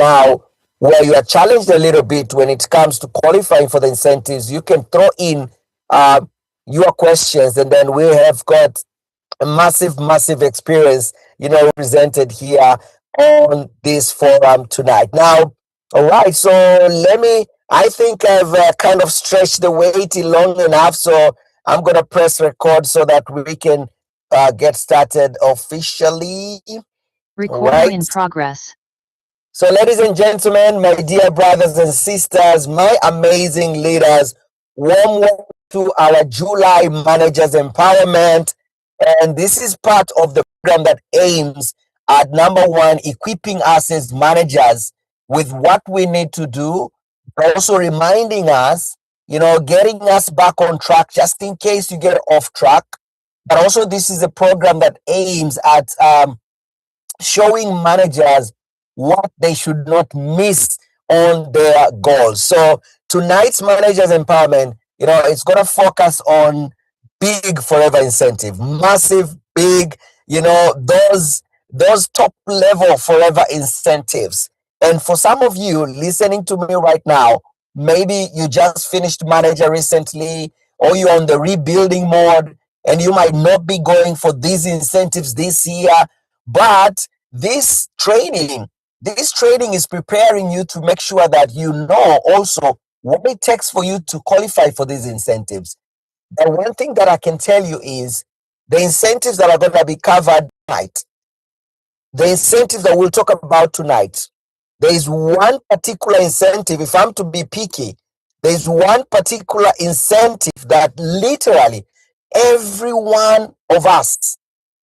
now where you are challenged a little bit when it comes to qualifying for the incentives. You can throw in uh, your questions, and then we have got a massive experience, represented here on this forum tonight. Now, all right, so I think I've kind of stretched the waiting long enough, so I'm going to press record so that we can get started officially. Recording in progress. So, ladies and gentlemen, my dear brothers and sisters, my amazing leaders, warm welcome to our July Managers Empowerment. And this is part of the program that aims at, number one, equipping us as managers with what we need to do, but also reminding us, getting us back on track just in case you get off track. But also, this is a program that aims at showing managers what they should not miss on their goals. So tonight's Managers Empowerment, it's going to focus on big forever incentive, massive, big, those top level forever incentives. And for some of you listening to me right now, maybe you just finished manager recently, or you're on the rebuilding mode, and you might not be going for these incentives this year, but this training is preparing you to make sure that you know also what it takes for you to qualify for these incentives. The one thing that I can tell you is the incentives that are going to be covered tonight, the incentives that we'll talk about tonight, there is one particular incentive. If I'm to be picky, there is one particular incentive that literally every one of us,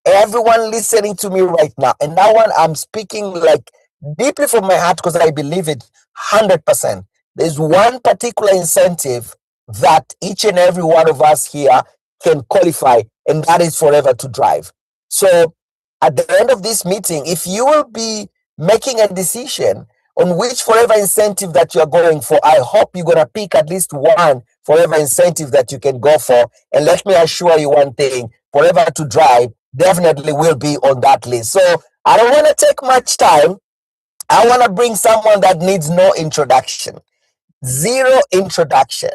everyone listening to me right now, and that one I'm speaking like deeply from my heart because I believe it 100%. There's one particular incentive that each and every one of us here can qualify, and that is forever to drive. So at the end of this meeting, if you will be making a decision on which forever incentive that you're going for, I hope you're going to pick at least one forever incentive that you can go for. And let me assure you one thing, forever to drive definitely will be on that list. So I don't want to take much time. I want to bring someone that needs no introduction, zero introduction.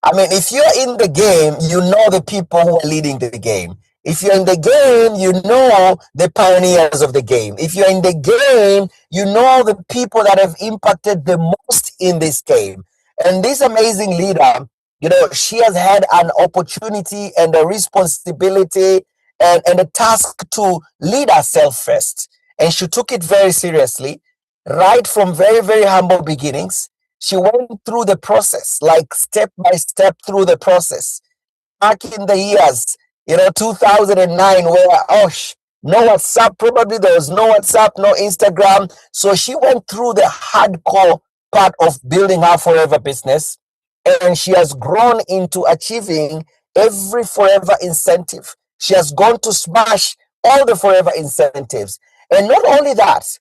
I mean, if you're in the game, you know the people who are leading the game. If you're in the game, you know the pioneers of the game. If you're in the game, you know the people that have impacted the most in this game. And this amazing leader, she has had an opportunity and a responsibility and a task to lead herself first. And she took it very seriously, right from very, very humble beginnings. She went through the process, like step by step through the process. Back in the years, 2009, where, no WhatsApp, probably there was no WhatsApp, no Instagram. So she went through the hardcore part of building her forever business. And she has grown into achieving every forever incentive. She has gone to smash all the forever incentives. And not only that,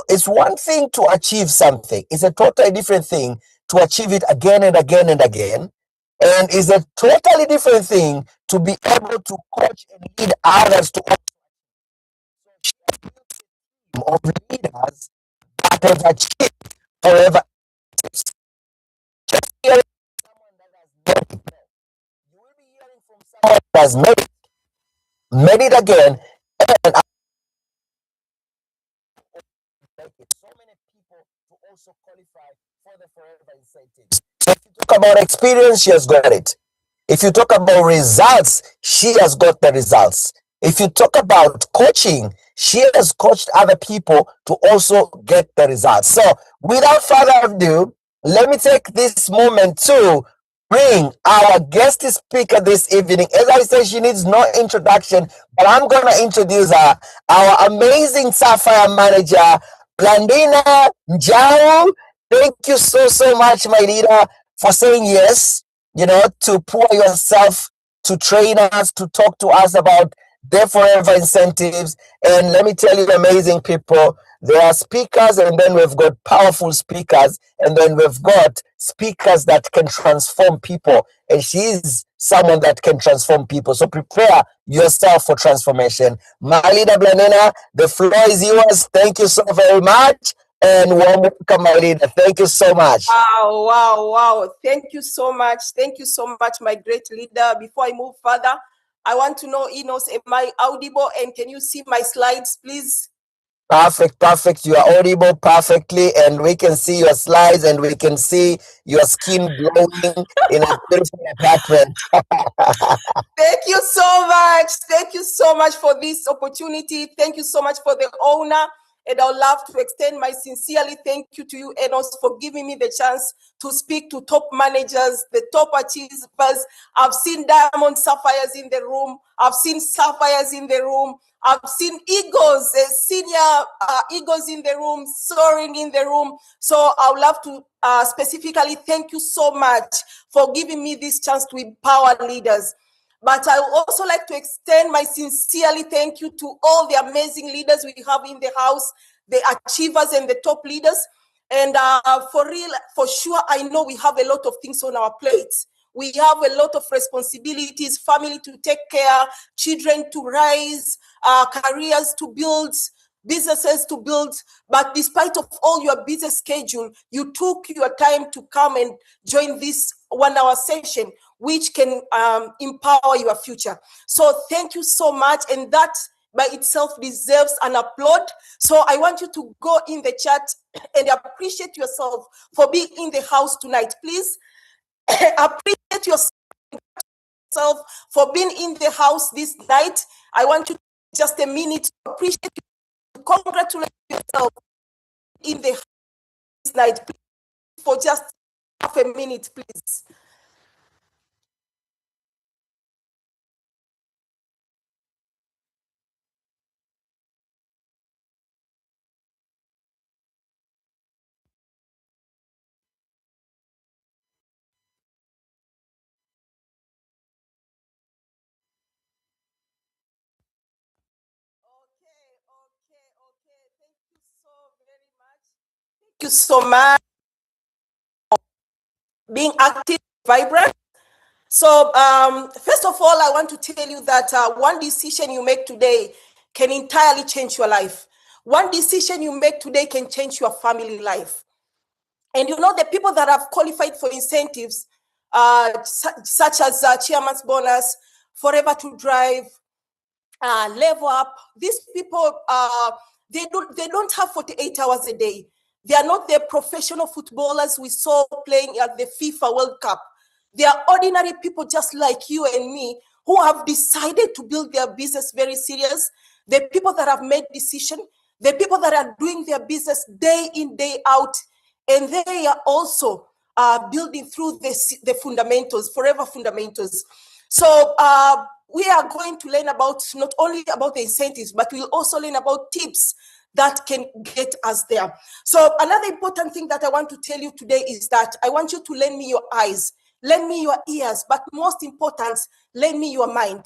it's one thing to achieve something. It's a totally different thing to achieve it again and again and again. And it's a totally different thing to be able to coach and lead others to of leaders that have achieved forever. Just hearing someone that has made it. You will be hearing from someone that has made it again, and so many people to also qualify for the forever incentives. So if you talk about experience, she has got it. If you talk about results, she has got the results. If you talk about coaching, she has coached other people to also get the results. So without further ado, let me take this moment to bring our guest speaker this evening. As I said, she needs no introduction, but I'm going to introduce her, our amazing Sapphire manager, Blandina Njau. Thank you so much, my leader, for saying yes, to pour yourself to train us, to talk to us about their forever incentives. And let me tell you, amazing people, there are speakers, and then we've got powerful speakers, and then we've got speakers that can transform people, and she is someone that can transform people. So prepare yourself for transformation. My leader Blanina, the floor is yours. Thank you so very much, and warm welcome, my leader. Thank you so much. Wow. Thank you so much. Thank you so much, my great leader. Before I move further, I want to know, Enos, am I audible? And can you see my slides, please? Perfect. You are audible perfectly, and we can see your slides, and we can see your skin glowing in a beautiful apartment. Thank you so much. Thank you so much for this opportunity. Thank you so much for the honor. And I'd love to extend my sincerely thank you to you, Enos, for giving me the chance to speak to top managers, the top achievers. I've seen diamond sapphires in the room. I've seen sapphires in the room. I've seen eagles, senior eagles in the room, soaring in the room. So I would love to specifically thank you so much for giving me this chance to empower leaders. But I would also like to extend my sincerely thank you to all the amazing leaders we have in the house, the achievers and the top leaders. And for real, for sure, I know we have a lot of things on our plates. We have a lot of responsibilities, family to take care, children to raise, careers to build, businesses to build. But despite of all your busy schedule, you took your time to come and join this 1 hour session, which can empower your future. So thank you so much. And that by itself deserves an applaud. So I want you to go in the chat and appreciate yourself for being in the house tonight. Please appreciate yourself for being in the house this night. I want you just a minute to appreciate you, to congratulate yourself in the house this night. Please, for just half a minute, please. Thank you so much. Being active, vibrant. So first of all, I want to tell you that one decision you make today can entirely change your life. One decision you make today can change your family life. And you know, the people that have qualified for incentives, such as chairman's bonus, forever to drive, level up, these people, they don't have 48 hours a day. They are not the professional footballers we saw playing at the FIFA World Cup. They are ordinary people just like you and me who have decided to build their business very serious. The people that have made decision, the people that are doing their business day in, day out, and they are also building through the fundamentals, forever fundamentals. So we are going to learn about not only about the incentives, but we'll also learn about tips that can get us there. So another important thing that I want to tell you today is that I want you to lend me your eyes, lend me your ears, but most important, lend me your mind.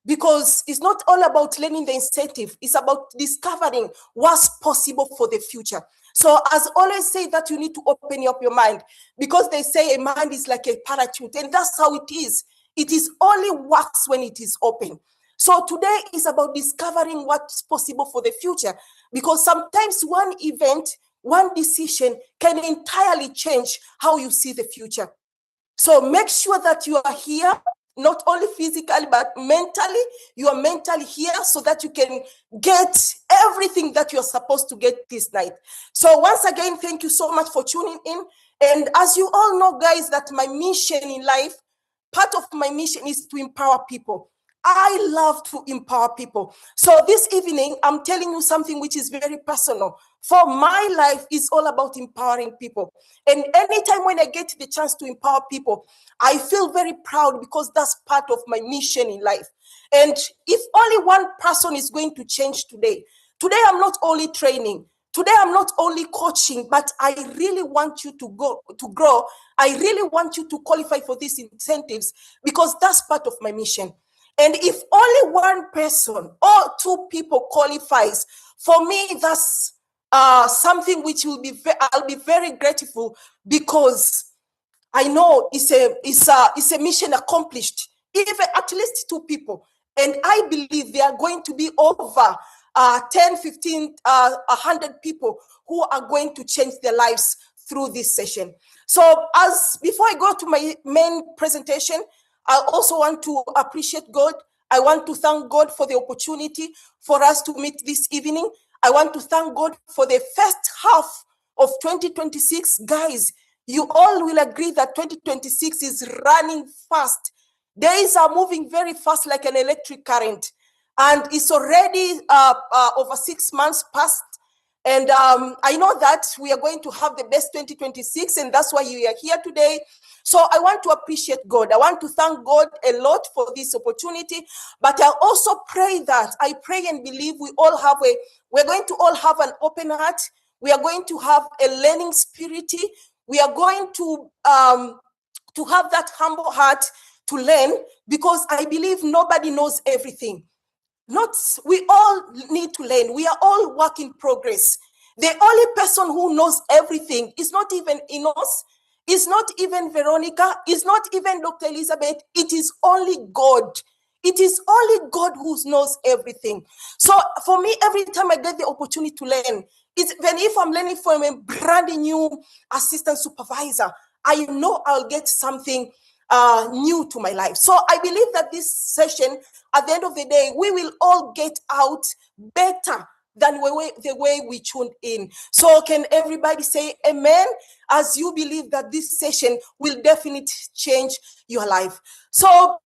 Because it's not all about learning the incentive, it's about discovering what's possible for the future. So as always say that you need to open up your mind, because they say a mind is like a parachute, and that's how it is. It is only works when it is open. So today is about discovering what's possible for the future, because sometimes one event, one decision can entirely change how you see the future. So make sure that you are here, not only physically, but mentally. You are mentally here so that you can get everything that you're supposed to get this night. So once again, thank you so much for tuning in. And as you all know, guys, that my mission in life, part of my mission is to empower people. I love to empower people. So this evening, I'm telling you something which is very personal. For my life is all about empowering people. And anytime when I get the chance to empower people, I feel very proud because that's part of my mission in life. And if only one person is going to change today, I'm not only training, today I'm not only coaching, but I really want you to grow. I really want you to qualify for these incentives because that's part of my mission. And if only one person or two people qualifies, for me, that's something which I'll be very grateful, because I know it's a mission accomplished, even at least 2 people. And I believe there are going to be over 10, 15, 100 people who are going to change their lives through this session. So before I go to my main presentation, I also want to appreciate God. I want to thank God for the opportunity for us to meet this evening. I want to thank God for the first half of 2026. Guys, you all will agree that 2026 is running fast. Days are moving very fast like an electric current. And it's already over 6 months past. And I know that we are going to have the best 2026, and that's why you are here today. So I want to appreciate God. I want to thank God a lot for this opportunity. But I also pray and believe we're going to all have an open heart. We are going to have a learning spirit. We are going to have that humble heart to learn, because I believe nobody knows everything. We all need to learn. We are all work in progress. The only person who knows everything is not even Enos, is not even Veronica, is not even Dr. Elizabeth. It is only God. It is only God who knows everything. So for me, every time I get the opportunity to learn, even if I'm learning from a brand new assistant supervisor, I know I'll get something new to my life. So I believe that this session, at the end of the day, we will all get out better than the way we tuned in. So can everybody say amen, as you believe that this session will definitely change your life? So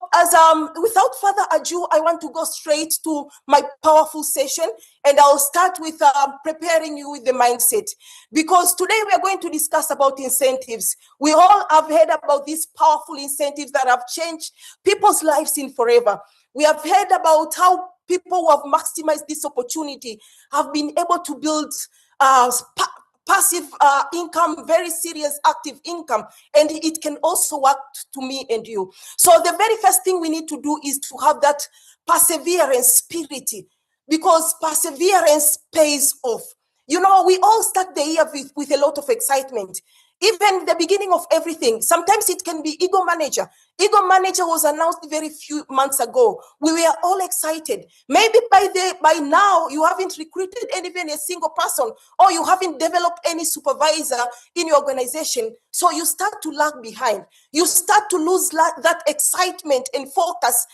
without further ado, I want to go straight to my powerful session, and I'll start with preparing you with the mindset, because today we are going to discuss about incentives. We all have heard about these powerful incentives that have changed people's lives in forever. We have heard about how people who have maximized this opportunity have been able to build passive income, very serious active income, and it can also work to me and you. So the very first thing we need to do is to have that perseverance spirit, because perseverance pays off. You know, we all start the year with a lot of excitement. Even the beginning of everything, sometimes it can be Ego Manager. Ego Manager was announced very few months ago. We were all excited. Maybe by now you haven't recruited even a single person, or you haven't developed any supervisor in your organization. So you start to lag behind. You start to lose that excitement and focus.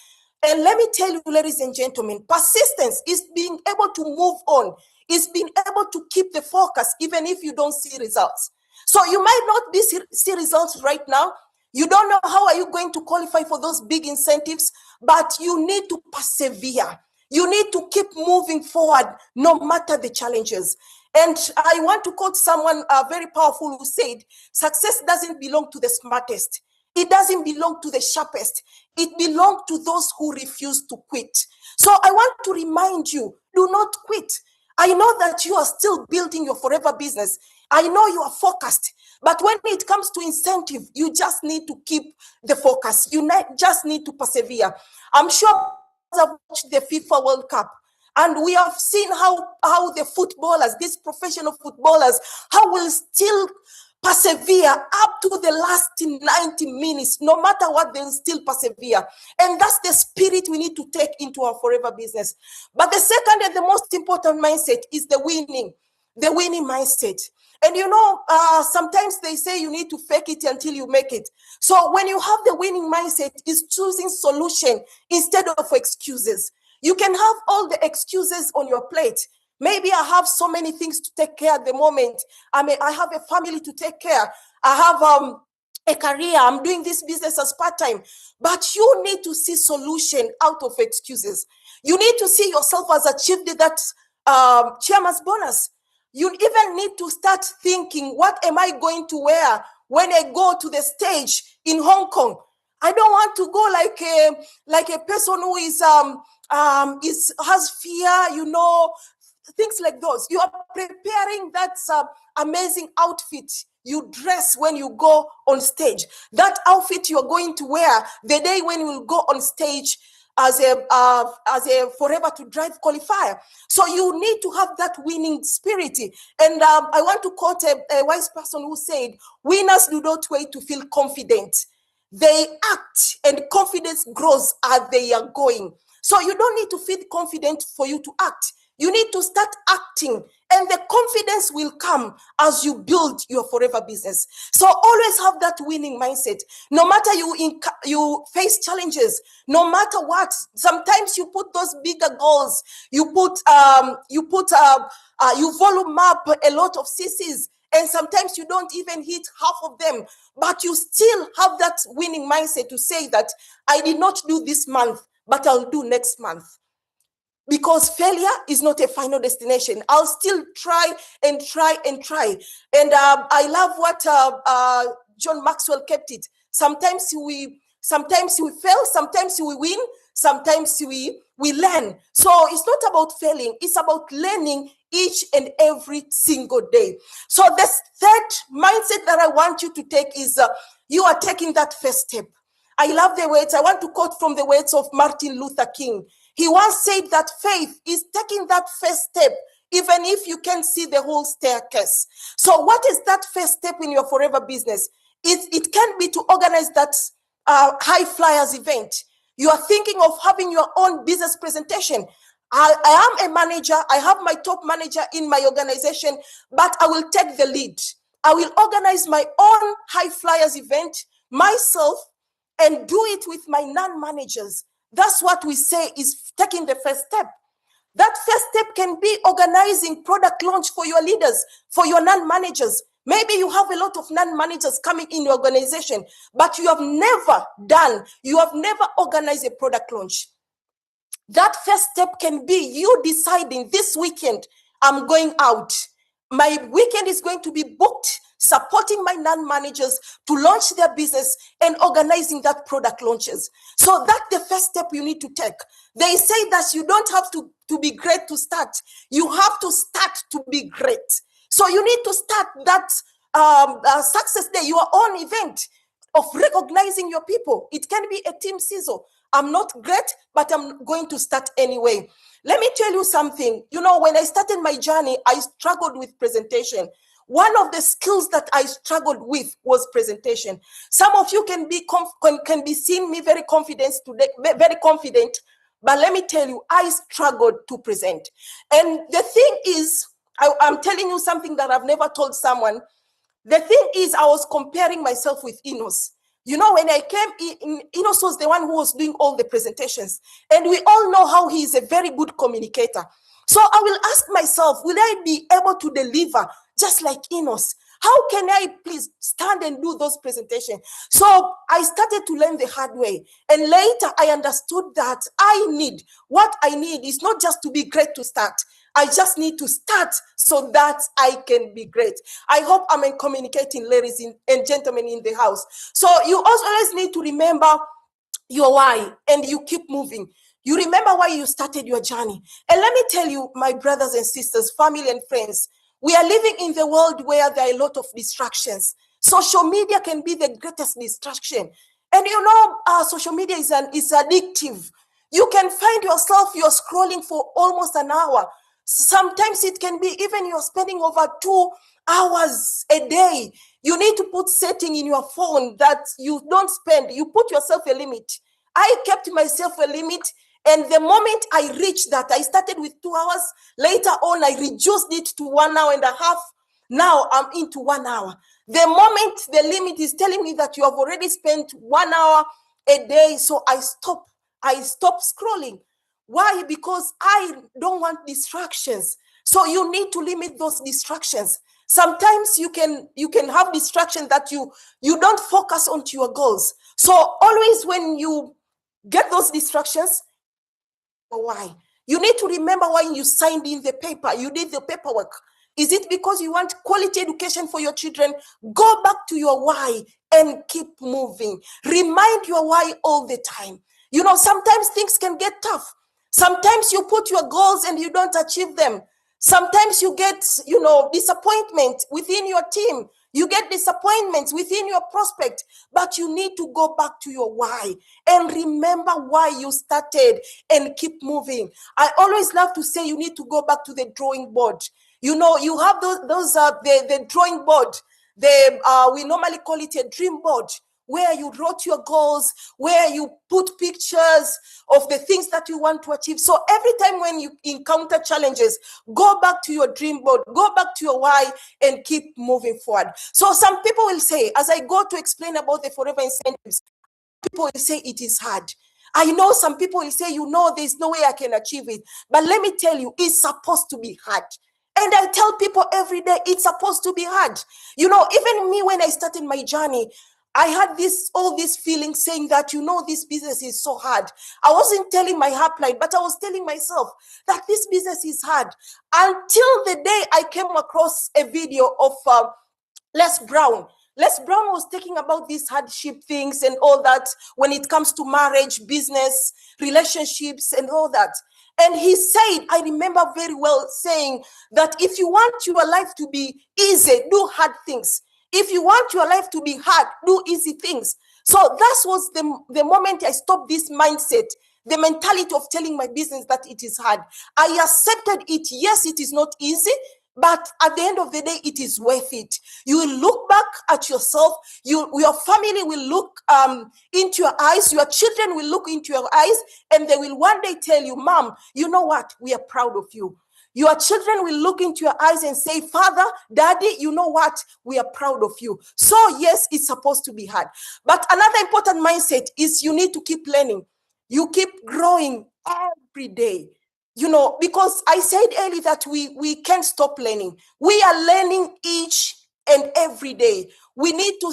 And let me tell you, ladies and gentlemen, persistence is being able to move on, is being able to keep the focus even if you don't see results. So you might not see results right now. You don't know how are you going to qualify for those big incentives, but you need to persevere. You need to keep moving forward no matter the challenges. And I want to quote someone very powerful who said, success doesn't belong to the smartest. It doesn't belong to the sharpest. It belongs to those who refuse to quit. So I want to remind you, do not quit. I know that you are still building your forever business. I know you are focused, but when it comes to incentive, you just need to keep the focus. You just need to persevere. I'm sure I've watched the FIFA World Cup, and we have seen how the footballers, these professional footballers, how will still persevere up to the last 90 minutes. No matter what, they'll still persevere. And that's the spirit we need to take into our forever business. But the second and the most important mindset is the winning mindset. And you know, sometimes they say you need to fake it until you make it. So when you have the winning mindset, is choosing solution instead of excuses. You can have all the excuses on your plate. Maybe I have so many things to take care at the moment. I have a family to take care. I have a career. I'm doing this business as part-time. But you need to see solution out of excuses. You need to see yourself as achieved that chairman's bonus. You even need to start thinking, what am I going to wear when I go to the stage in Hong Kong? I don't want to go like a person who has fear, you know, things like those. You are preparing that amazing outfit you dress when you go on stage. That outfit you are going to wear the day when you will go on stage as a Forever to Drive qualifier. So you need to have that winning spirit. And I want to quote a wise person who said, winners do not wait to feel confident. They act, and confidence grows as they are going. So you don't need to feel confident for you to act. You need to start acting, and the confidence will come as you build your forever business. So always have that winning mindset. No matter you face challenges, no matter what. Sometimes you put those bigger goals. You volume up a lot of CCs, and sometimes you don't even hit half of them. But you still have that winning mindset to say that I did not do this month, but I'll do next month. Because failure is not a final destination. I'll still try and try and try. And I love what John Maxwell kept it. Sometimes we fail, sometimes we win, sometimes we learn. So it's not about failing, it's about learning each and every single day. So the third mindset that I want you to take is you are taking that first step. I love the words. I want to quote from the words of Martin Luther King. He once said that faith is taking that first step, even if you can't see the whole staircase. So what is that first step in your forever business? It can be to organize that high flyers event. You are thinking of having your own business presentation. I am a manager. I have my top manager in my organization, but I will take the lead. I will organize my own high flyers event myself and do it with my non-managers. That's what we say is taking the first step. That first step can be organizing product launch for your leaders, for your non-managers. Maybe you have a lot of non-managers coming in your organization, but you have never organized a product launch. That first step can be you deciding this weekend, I'm going out. My weekend is going to be booked, supporting my non-managers to launch their business and organizing that product launches. So that's the first step you need to take. They say that you don't have to be great to start. You have to start to be great. So you need to start that success day, your own event of recognizing your people. It can be a team sizzle. I'm not great, but I'm going to start anyway. Let me tell you something. You know, when I started my journey, I struggled with presentation. One of the skills that I struggled with was presentation. Some of you can be seeing me very confident today, very confident, but let me tell you, I struggled to present. And the thing is, I'm telling you something that I've never told someone. The thing is, I was comparing myself with ENOS. You know, when I came, ENOS was the one who was doing all the presentations. And we all know how he is a very good communicator. So I will ask myself, will I be able to deliver just like Enos? How can I please stand and do those presentations? So I started to learn the hard way. And later I understood that what I need is not just to be great to start. I just need to start so that I can be great. I hope I'm communicating, ladies and gentlemen in the house. So you always need to remember your why, and you keep moving. You remember why you started your journey. And let me tell you, my brothers and sisters, family and friends, we are living in the world where there are a lot of distractions. Social media can be the greatest distraction. And you know, social media is addictive. You can find yourself, you're scrolling for almost an hour. Sometimes it can be even you're spending over 2 hours a day. You need to put setting in your phone that you don't spend. You put yourself a limit. I kept myself a limit. And the moment I reached that, I started with 2 hours. Later on, I reduced it to 1 hour and a half. Now I'm into 1 hour. The moment the limit is telling me that you have already spent 1 hour a day, so I stop scrolling. Why? Because I don't want distractions. So you need to limit those distractions. Sometimes you can have distractions that you don't focus on to your goals. So always when you get those distractions, why? You need to remember why you signed in the paper. You did the paperwork. Is it because you want quality education for your children? Go back to your why and keep moving. Remind your why all the time. You know, sometimes things can get tough. Sometimes you put your goals and you don't achieve them. Sometimes you get, disappointment within your team. You get disappointments within your prospect, but you need to go back to your why and remember why you started and keep moving. I always love to say you need to go back to the drawing board. You know, you have the drawing board. We normally call it a dream board, where you wrote your goals, where you put pictures of the things that you want to achieve. So every time when you encounter challenges, go back to your dream board, go back to your why, and keep moving forward. So some people will say, as I go to explain about the forever incentives, people will say it is hard. I know some people will say, there's no way I can achieve it. But let me tell you, it's supposed to be hard. And I tell people every day, it's supposed to be hard. Even me, when I started my journey, I had all this feeling saying that, this business is so hard. I wasn't telling my upline, but I was telling myself that this business is hard. Until the day I came across a video of Les Brown. Les Brown was talking about these hardship things and all that when it comes to marriage, business, relationships, and all that. And he said, I remember very well saying that if you want your life to be easy, do hard things. If you want your life to be hard, do easy things. So that was the moment I stopped this mindset, the mentality of telling my business that it is hard. I accepted it. Yes, it is not easy, but at the end of the day, it is worth it. You will look back at yourself. Your family will look into your eyes. Your children will look into your eyes, and they will one day tell you, Mom, you know what? We are proud of you. Your children will look into your eyes and say, Father, Daddy, you know what? We are proud of you. So yes, it's supposed to be hard. But another important mindset is you need to keep learning. You keep growing every day. Because I said earlier that we can't stop learning. We are learning each and every day. We need to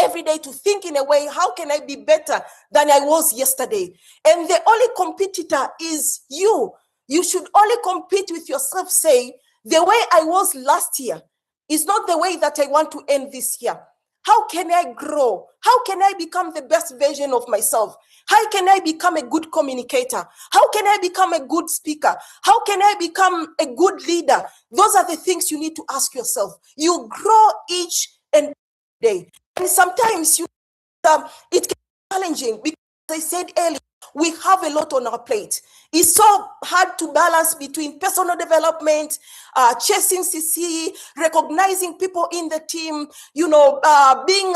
every day to think in a way, how can I be better than I was yesterday? And the only competitor is you. You should only compete with yourself, say, the way I was last year is not the way that I want to end this year. How can I grow? How can I become the best version of myself? How can I become a good communicator? How can I become a good speaker? How can I become a good leader? Those are the things you need to ask yourself. You grow each and every day. And sometimes it can be challenging because, as I said earlier, we have a lot on our plate. It's so hard to balance between personal development, chasing CC, recognizing people in the team, being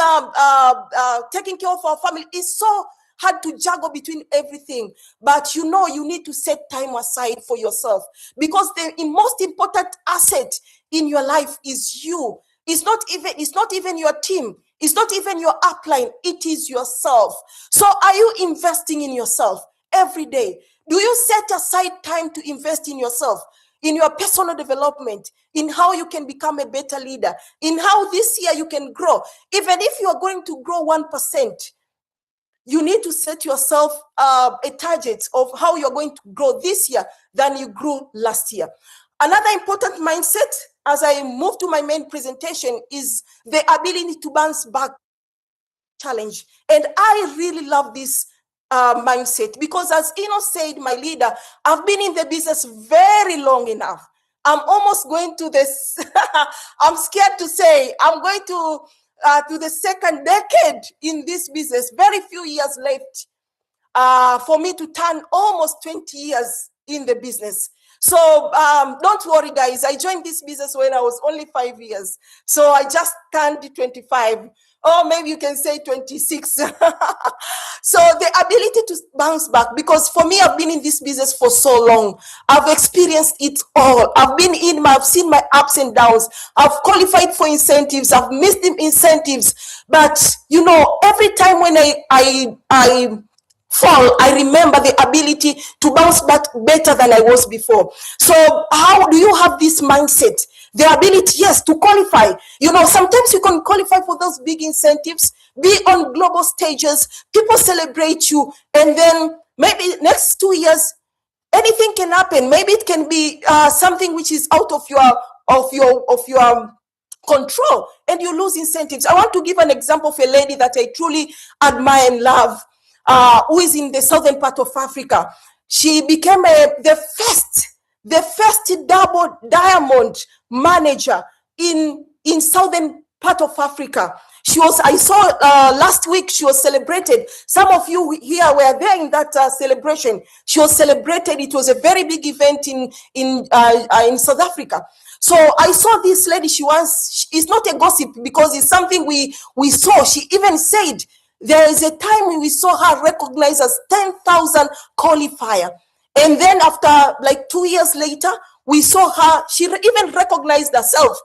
taking care of our family. It's so hard to juggle between everything. But you need to set time aside for yourself, because the most important asset in your life is you. It's not even your team. It's not even your upline. It is yourself. So are you investing in yourself every day? Do you set aside time to invest in yourself, in your personal development, in how you can become a better leader, in how this year you can grow? Even if you are going to grow 1%, you need to set yourself a target of how you're going to grow this year than you grew last year. Another important mindset, as I move to my main presentation, is the ability to bounce back challenge. And I really love this mindset, because as ENOS said, my leader, I've been in the business very long enough. I'm almost going to this, I'm scared to say, I'm going to the second decade in this business, very few years left for me to turn almost 20 years in the business. So don't worry, guys. I joined this business when I was only 5 years. So I just turned 25. Or maybe you can say 26. So the ability to bounce back, because for me, I've been in this business for so long. I've experienced it all. I've seen my ups and downs. I've qualified for incentives. I've missed the incentives. But, every time when I fall, I remember the ability to bounce back better than I was before. So how do you have this mindset? The ability, yes, to qualify. Sometimes you can qualify for those big incentives, be on global stages, people celebrate you, and then maybe next 2 years, anything can happen. Maybe it can be something which is out of your control, and you lose incentives. I want to give an example of a lady that I truly admire and love, who is in the southern part of Africa. She became the first double diamond manager in in southern part of Africa. I saw last week, she was celebrated. Some of you here were there in that celebration. She was celebrated. It was a very big event in South Africa. So I saw this lady. It's not a gossip because it's something we saw. She even said there is a time when we saw her recognized as 10,000 qualifier. And then after like 2 years later, we saw her, she even recognized herself.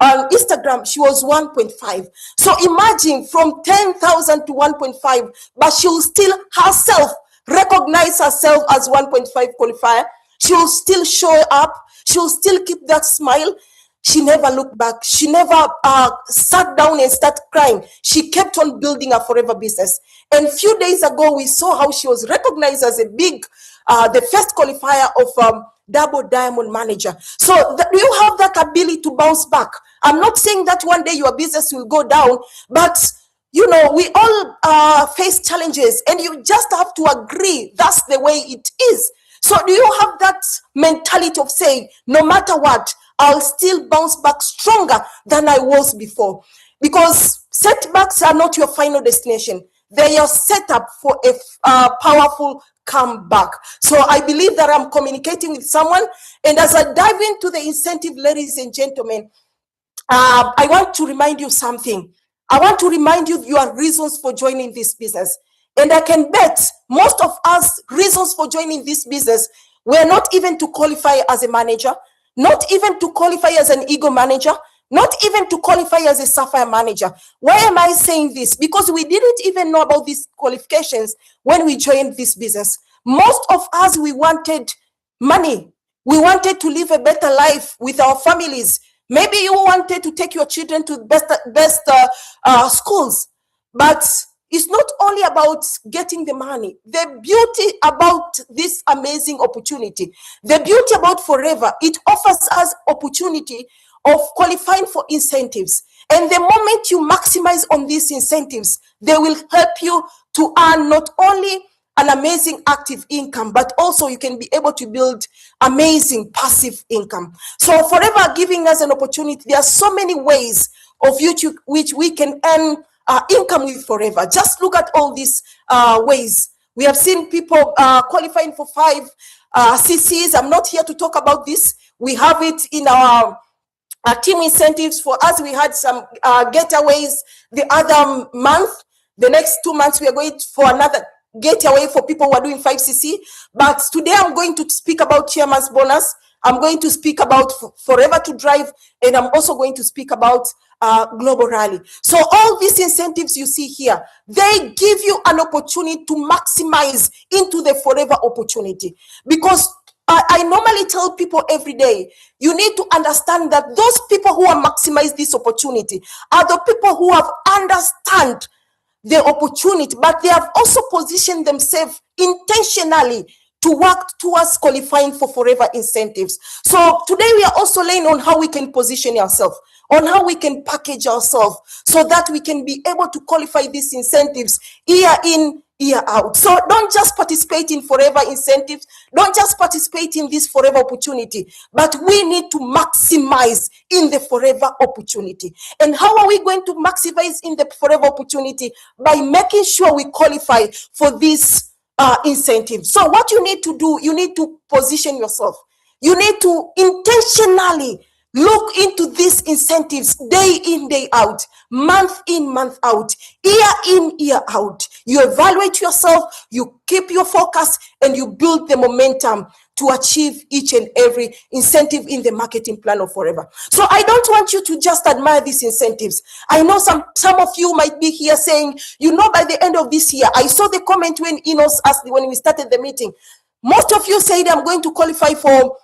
On Instagram, she was 1.5. So imagine from 10,000 to 1.5, but she will still herself recognize herself as 1.5 qualifier. She will still show up. She will still keep that smile. She never looked back. She never sat down and started crying. She kept on building her forever business. And a few days ago, we saw how she was recognized as the first qualifier of double diamond manager. So you have that ability to bounce back. I'm not saying that one day your business will go down, but you know, we all face challenges, and you just have to agree that's the way it is. So do you have that mentality of saying, no matter what, I'll still bounce back stronger than I was before? Because setbacks are not your final destination. They are set up for a powerful comeback. So I believe that I'm communicating with someone. And as I dive into the incentive, ladies and gentlemen, I want to remind you something. I want to remind you your reasons for joining this business. And I can bet most of us reasons for joining this business were not even to qualify as a manager, not even to qualify as an ego manager, not even to qualify as a sapphire manager. Why am I saying this? Because we didn't even know about these qualifications when we joined this business. Most of us, we wanted money. We wanted to live a better life with our families. Maybe you wanted to take your children to best schools, but it's not only about getting the money. The beauty about this amazing opportunity, the beauty about Forever, it offers us opportunity of qualifying for incentives. And the moment you maximize on these incentives, they will help you to earn not only an amazing active income, but also you can be able to build amazing passive income. So Forever giving us an opportunity. There are so many ways of which we can earn income with Forever. Just look at all these ways. We have seen people qualifying for 5 CCs. I'm not here to talk about this. We have it in our team incentives. For us, we had some getaways the other month. The next 2 months, we are going for another getaway for people who are doing 5cc. But today, I'm going to speak about chairman's bonus. I'm going to speak about Forever to Drive, and I'm also going to speak about Global Rally. So all these incentives you see here, they give you an opportunity to maximize into the Forever opportunity. Because I normally tell people every day, you need to understand that those people who have maximized this opportunity are the people who have understand the opportunity, but they have also positioned themselves intentionally to work towards qualifying for Forever incentives. So today we are also laying on how we can position ourselves, on how we can package ourselves so that we can be able to qualify these incentives year in, year out. So don't just participate in Forever incentives. Don't just participate in this Forever opportunity, but we need to maximize in the Forever opportunity. And how are we going to maximize in the Forever opportunity? By making sure we qualify for this incentive. So what you need to do, you need to position yourself. You need to intentionally look into these incentives day in, day out, month in, month out, year in, year out. You evaluate yourself, you keep your focus, and you build the momentum to achieve each and every incentive in the marketing plan of Forever. So I don't want you to just admire these incentives. I know some of you might be here saying, you know, by the end of this year, I saw the comment when ENOS asked when we started the meeting. Most of you said, I'm going to qualify for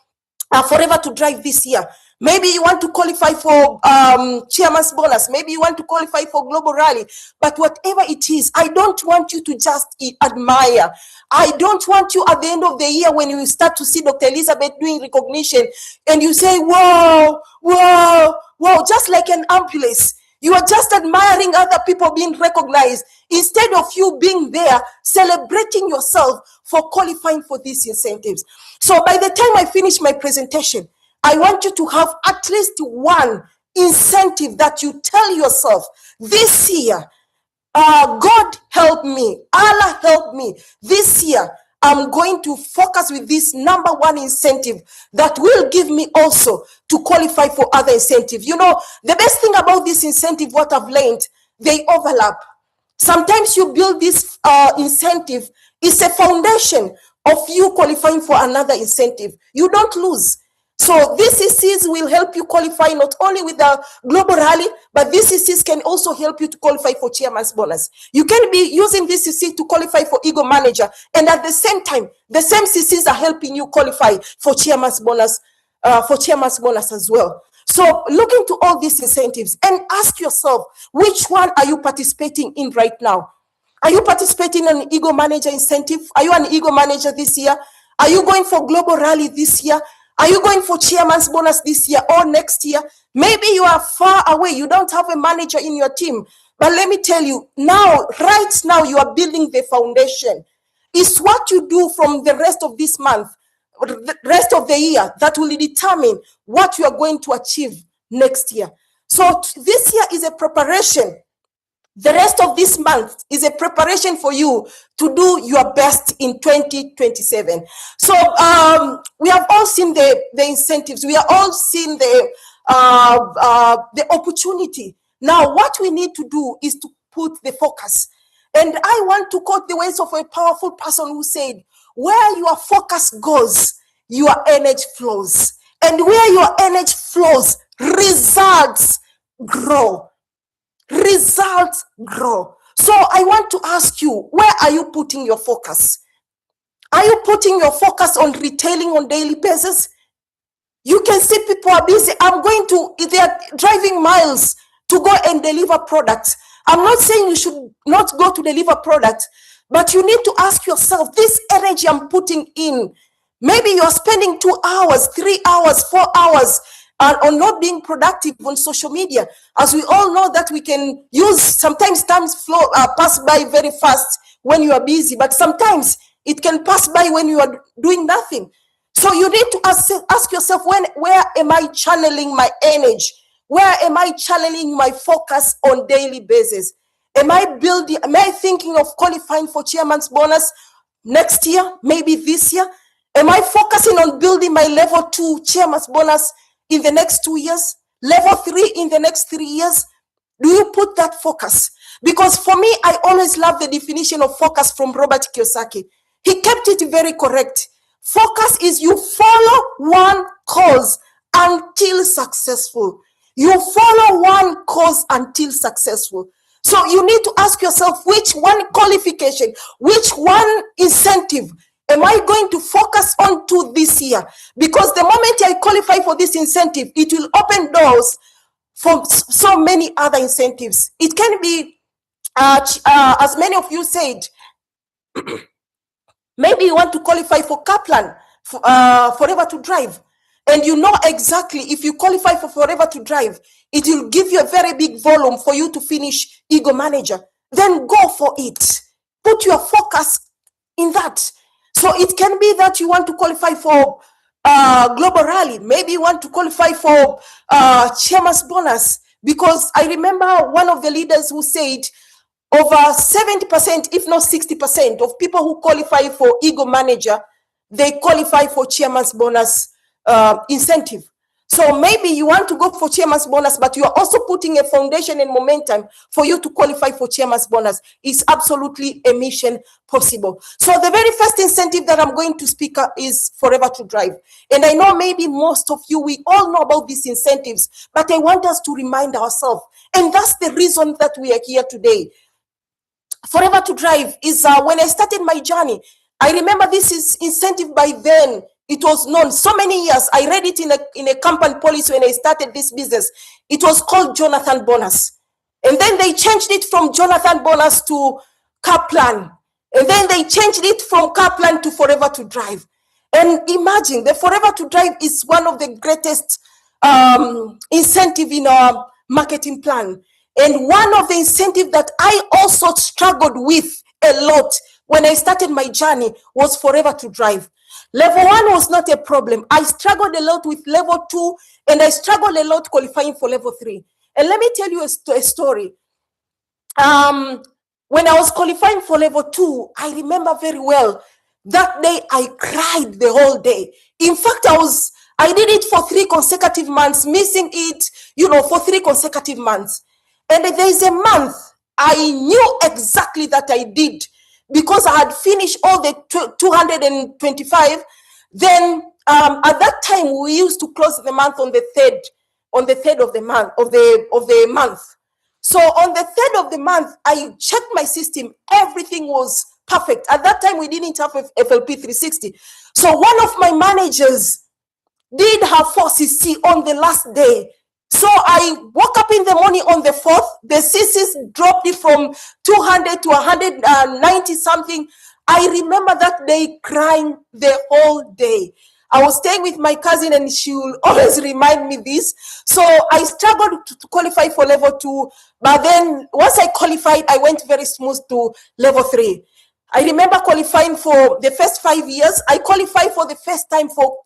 Forever to Drive this year. Maybe you want to qualify for chairman's bonus. Maybe you want to qualify for Global Rally. But whatever it is, I don't want you to just admire. I don't want you at the end of the year when you start to see Dr. Elizabeth doing recognition and you say, whoa, whoa, whoa, just like an ambulance. You are just admiring other people being recognized instead of you being there celebrating yourself for qualifying for these incentives. So by the time I finish my presentation, I want you to have at least one incentive that you tell yourself, this year, God help me, Allah help me, this year I'm going to focus with this number one incentive that will give me also to qualify for other incentives. You know, the best thing about this incentive, what I've learned, they overlap. Sometimes you build this incentive, it's a foundation of you qualifying for another incentive. You don't lose. So these CCs will help you qualify not only with the global rally, but these CCs can also help you to qualify for chairman's bonus. You can be using this CC to qualify for ego manager, and at the same time, the same CCs are helping you qualify for chairman's bonus, as well. So look into all these incentives and ask yourself, which one are you participating in right now? Are you participating in an ego manager incentive? Are you an ego manager this year? Are you going for global rally this year? Are you going for chairman's bonus this year or next year? Maybe you are far away. You don't have a manager in your team. But let me tell you, now, right now, you are building the foundation. It's what you do from the rest of this month, the rest of the year, that will determine what you are going to achieve next year. So this year is a preparation. The rest of this month is a preparation for you to do your best in 2027. So we have all seen the incentives. We have all seen the opportunity. Now, what we need to do is to put the focus. And I want to quote the words of a powerful person who said, where your focus goes, your energy flows. And where your energy flows, results grow. Results grow. So I want to ask you, where are you putting your focus? Are you putting your focus on retailing on daily basis? You can see people are busy. They are driving miles to go and deliver products. I'm not saying you should not go to deliver products, but you need to ask yourself, this energy I'm putting in, maybe you're spending 2 hours, 3 hours, 4 hours on not being productive on social media. As we all know that we can use, sometimes times pass by very fast when you are busy, but sometimes it can pass by when you are doing nothing. So you need to ask yourself, where am I channeling my energy? Where am I channeling my focus on daily basis? Am I thinking of qualifying for chairman's bonus next year, maybe this year? Am I focusing on building my level 2 chairman's bonus in the next 2 years? Level 3 in the next 3 years? Do you put that focus? Because for me, I always love the definition of focus from Robert Kiyosaki. He kept it very correct. Focus is you follow one cause until successful. You follow one cause until successful. So you need to ask yourself, which one qualification, which one incentive am I going to focus on to this year? Because the moment I qualify for this incentive, it will open doors for so many other incentives. It can be, as many of you said, maybe you want to qualify for Kaplan, Forever to Drive. And you know exactly, if you qualify for Forever to Drive, it will give you a very big volume for you to finish Ego Manager. Then go for it. Put your focus in that. So it can be that you want to qualify for Global Rally. Maybe you want to qualify for Chairman's Bonus. Because I remember one of the leaders who said, over 70%, if not 60% of people who qualify for Ego Manager, they qualify for Chairman's Bonus incentive. So maybe you want to go for Chairman's Bonus, but you are also putting a foundation and momentum for you to qualify for Chairman's Bonus. It's absolutely a mission possible. So the very first incentive that I'm going to speak is Forever to Drive. And I know maybe most of you, we all know about these incentives, but I want us to remind ourselves. And that's the reason that we are here today. Forever to Drive is when I started my journey. I remember this is incentive by then. It was known so many years. I read it in a company policy when I started this business. It was called Jonathan Bonus. And then they changed it from Jonathan Bonus to Kaplan. And then they changed it from Kaplan to Forever to Drive. And imagine, the Forever to Drive is one of the greatest incentive in our marketing plan. And one of the incentives that I also struggled with a lot when I started my journey was Forever to Drive. Level 1 was not a problem. I struggled a lot with level 2, and I struggled a lot qualifying for level 3. And let me tell you a story. When I was qualifying for level 2, I remember very well that day I cried the whole day. In fact, I did it for 3 consecutive months, missing it, for 3 consecutive months. And there is a month I knew exactly that I did, because I had finished all the 225. Then at that time we used to close the month on the 3rd of the month. So on the 3rd of the month, I checked my system. Everything was perfect. At that time, we didn't have FLP 360. So one of my managers did her 4CC on the last day. So I woke up in the morning on the 4th. The CCs dropped it from 200 to 190 something. I remember that day crying the whole day. I was staying with my cousin, and she will always remind me this. So I struggled to qualify for level 2, but then once I qualified, I went very smooth to level 3. I remember qualifying for the first 5 years. I qualified for the first time for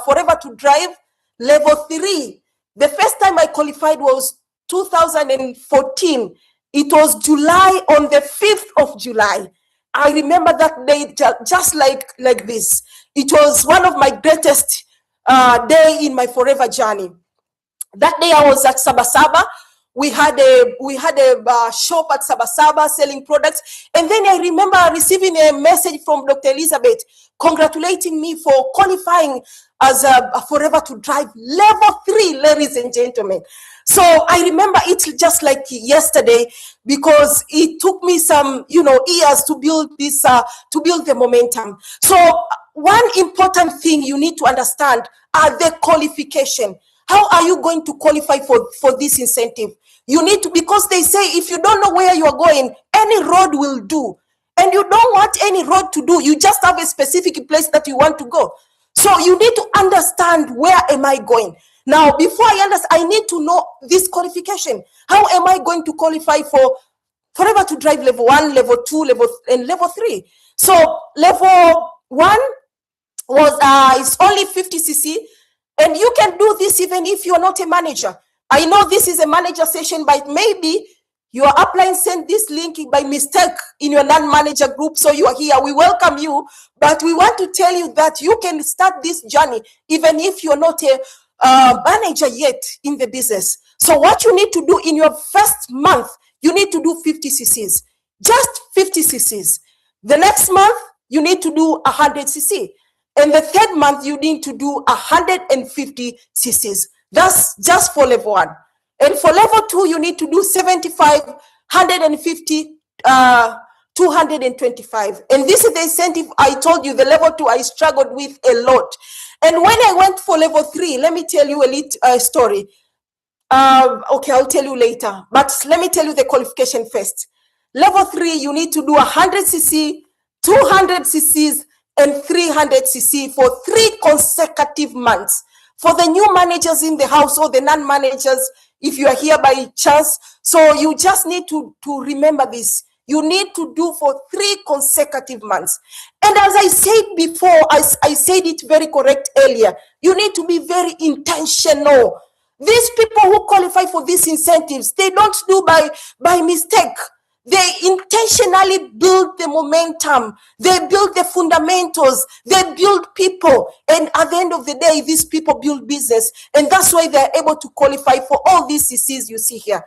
Forever to Drive level 3. The first time I qualified was 2014. It was July, on the 5th of July. I remember that day just like this. It was one of my greatest day in my forever journey. That day I was at Sabasaba. We had a shop at Sabasaba selling products. And then I remember receiving a message from Dr. Elizabeth congratulating me for qualifying as a Forever to Drive level 3, ladies and gentlemen. So I remember it just like yesterday, because it took me some, years to build this, to build the momentum. So one important thing you need to understand are the qualification. How are you going to qualify for this incentive? You need to, because they say if you don't know where you are going, any road will do. And you don't want any road to do. You just have a specific place that you want to go. So you need to understand, where am I going? Now, before I understand, I need to know this qualification. How am I going to qualify for Forever to Drive level 1, level 2, and level 3? So level 1 was it's only 50cc, and you can do this even if you're not a manager. I know this is a manager session, but maybe your upline sent this link by mistake in your non-manager group, so you are here. We welcome you, but we want to tell you that you can start this journey even if you're not a manager yet in the business. So what you need to do in your first month, you need to do 50 cc's, just 50 cc's. The next month, you need to do 100 cc. And the third month, you need to do 150 cc's. That's just for level 1. And for level 2, you need to do 75, 150, 225. And this is the incentive I told you, the level 2 I struggled with a lot. And when I went for level 3, let me tell you a little story. Okay, I'll tell you later. But let me tell you the qualification first. Level 3, you need to do 100 cc, 200 cc's, and 300 cc for 3 consecutive months. For the new managers in the house, or the non-managers, if you are here by chance, so you just need to remember this. You need to do for 3 consecutive months. And as I said before, I said it very correct earlier, you need to be very intentional. These people who qualify for these incentives, they don't do by mistake. They intentionally build the momentum. They build the fundamentals. They build people. And at the end of the day, these people build business. And that's why they're able to qualify for all these CCs you see here.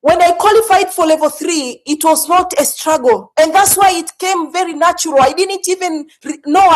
When I qualified for level 3, it was not a struggle. And that's why it came very natural. I didn't even know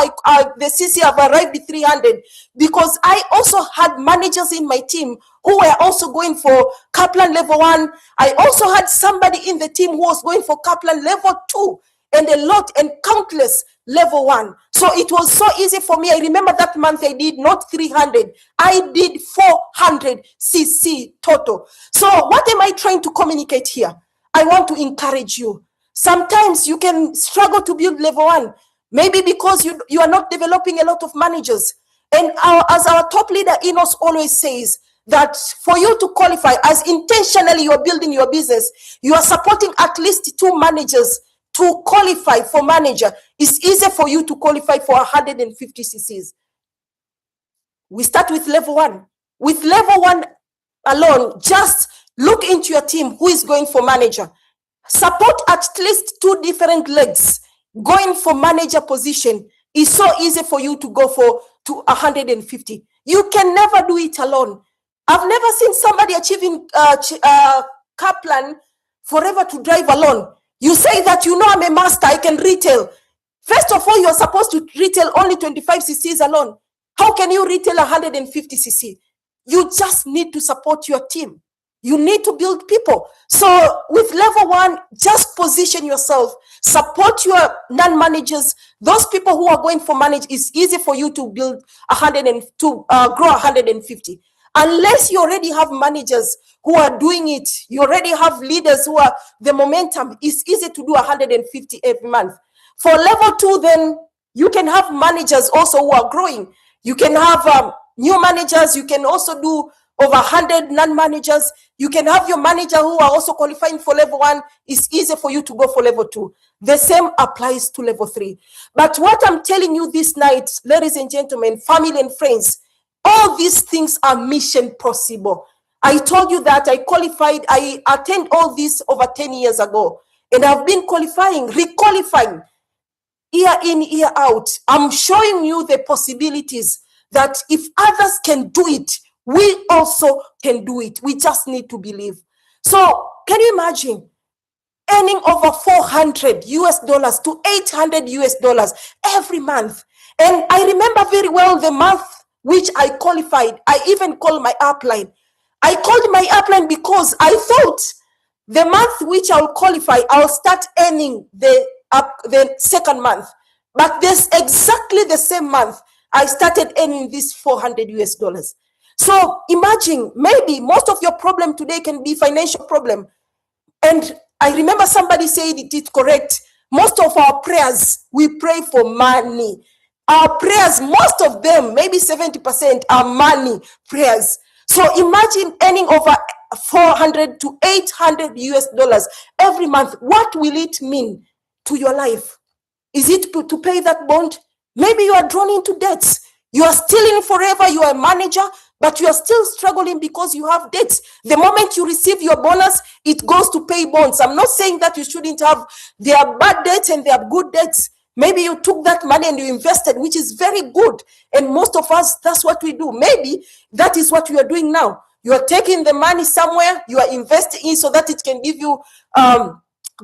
the CC have arrived at 300, because I also had managers in my team who were also going for Kaplan level 1. I also had somebody in the team who was going for Kaplan level 2, and a lot and countless level 1. So it was so easy for me. I remember that month I did not 300. I did 400 CC total. So what am I trying to communicate here? I want to encourage you. Sometimes you can struggle to build level 1. Maybe because you are not developing a lot of managers. And as our top leader, ENOS, always says, that for you to qualify, as intentionally you're building your business, you are supporting at least 2 managers to qualify for manager, it's easier for you to qualify for 150 cc's. We start with level 1. With level 1 alone, just look into your team who is going for manager. Support at least 2 different legs going for manager position. Is so easy for you to go to 150. You can never do it alone. I've never seen somebody achieving Kaplan forever to drive alone. You say that, I'm a master, I can retail. First of all, you're supposed to retail only 25 cc's alone. How can you retail 150 cc? You just need to support your team. You need to build people. So with level 1, just position yourself, support your non-managers. Those people who are going for manage, it's easy for you to build grow 150. Unless you already have managers who are doing it, you already have leaders who are the momentum, it's easy to do 150 every month. For level 2, then you can have managers also who are growing. You can have new managers. You can also do over 100 non-managers. You can have your manager who are also qualifying for level 1. It's easy for you to go for level 2. The same applies to level 3. But what I'm telling you this night, ladies and gentlemen, family and friends, all these things are mission possible. I told you that I attained all this over 10 years ago. And I've been qualifying, requalifying, year in, year out. I'm showing you the possibilities that if others can do it, we also can do it. We just need to believe. So can you imagine earning over $400 to $800 every month? And I remember very well the month which I qualified. I even called my upline. I called my upline because I thought the month which I'll qualify, I'll start earning the second month. But this exactly the same month, I started earning this $400. So imagine, maybe most of your problem today can be financial problem. And I remember somebody said it is correct. Most of our prayers, we pray for money. Our prayers, most of them, maybe 70% are money prayers. So imagine earning over $400 to $800 every month. What will it mean to your life? Is it to pay that bond? Maybe you are drawn into debts. You are stealing forever. You are a manager, but you are still struggling because you have debts. The moment you receive your bonus, it goes to pay bonds. I'm not saying that you shouldn't have. There are bad debts and there are good debts. Maybe you took that money and you invested, which is very good. And most of us, that's what we do. Maybe that is what you are doing now. You are taking the money somewhere, you are investing in so that it can give you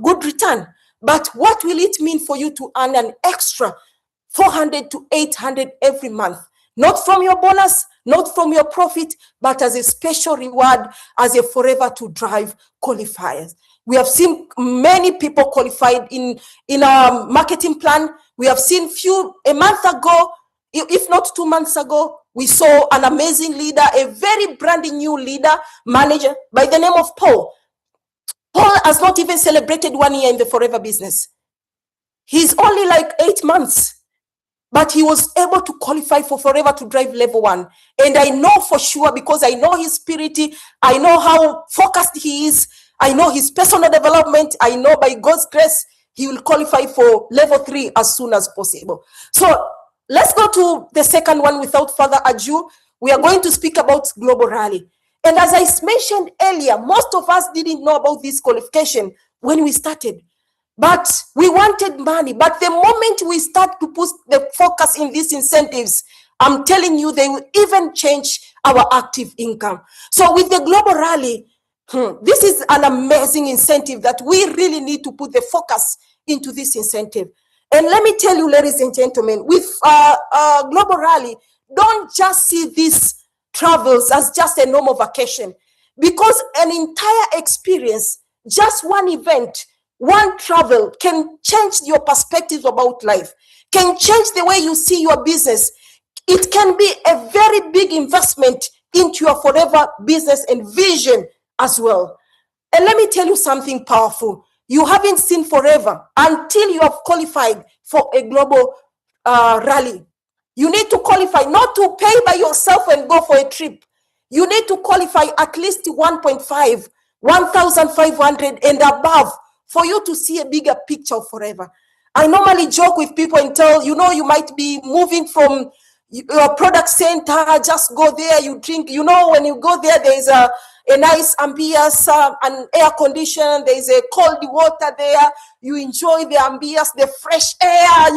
good return. But what will it mean for you to earn an extra $400 to $800 every month? Not from your bonus, not from your profit, but as a special reward, as a forever to drive qualifiers. We have seen many people qualified in our marketing plan. We have seen a month ago, if not 2 months ago, we saw an amazing leader, a very brand new leader, manager by the name of Paul. Paul has not even celebrated 1 year in the forever business. He's only like 8 months. But he was able to qualify for forever to drive level 1. And I know for sure, because I know his spirit, I know how focused he is, I know his personal development, I know by God's grace, he will qualify for level 3 as soon as possible. So let's go to the second one without further ado. We are going to speak about Global Rally. And as I mentioned earlier, most of us didn't know about this qualification when we started. But we wanted money. But the moment we start to put the focus in these incentives, I'm telling you, they will even change our active income. So with the Global Rally, this is an amazing incentive that we really need to put the focus into this incentive. And let me tell you, ladies and gentlemen, with Global Rally, don't just see these travels as just a normal vacation, because an entire experience, just one event, one travel can change your perspective about life, can change the way you see your business. It can be a very big investment into your forever business and vision as well. And let me tell you something powerful. You haven't seen forever until you have qualified for a global rally. You need to qualify, not to pay by yourself and go for a trip. You need to qualify at least 1.5, 1,500 and above for you to see a bigger picture of forever. I normally joke with people and tell, you might be moving from your product center, just go there, you drink. When you go there, there's a nice ambience, an air condition, there's a cold water there. You enjoy the ambience, the fresh air,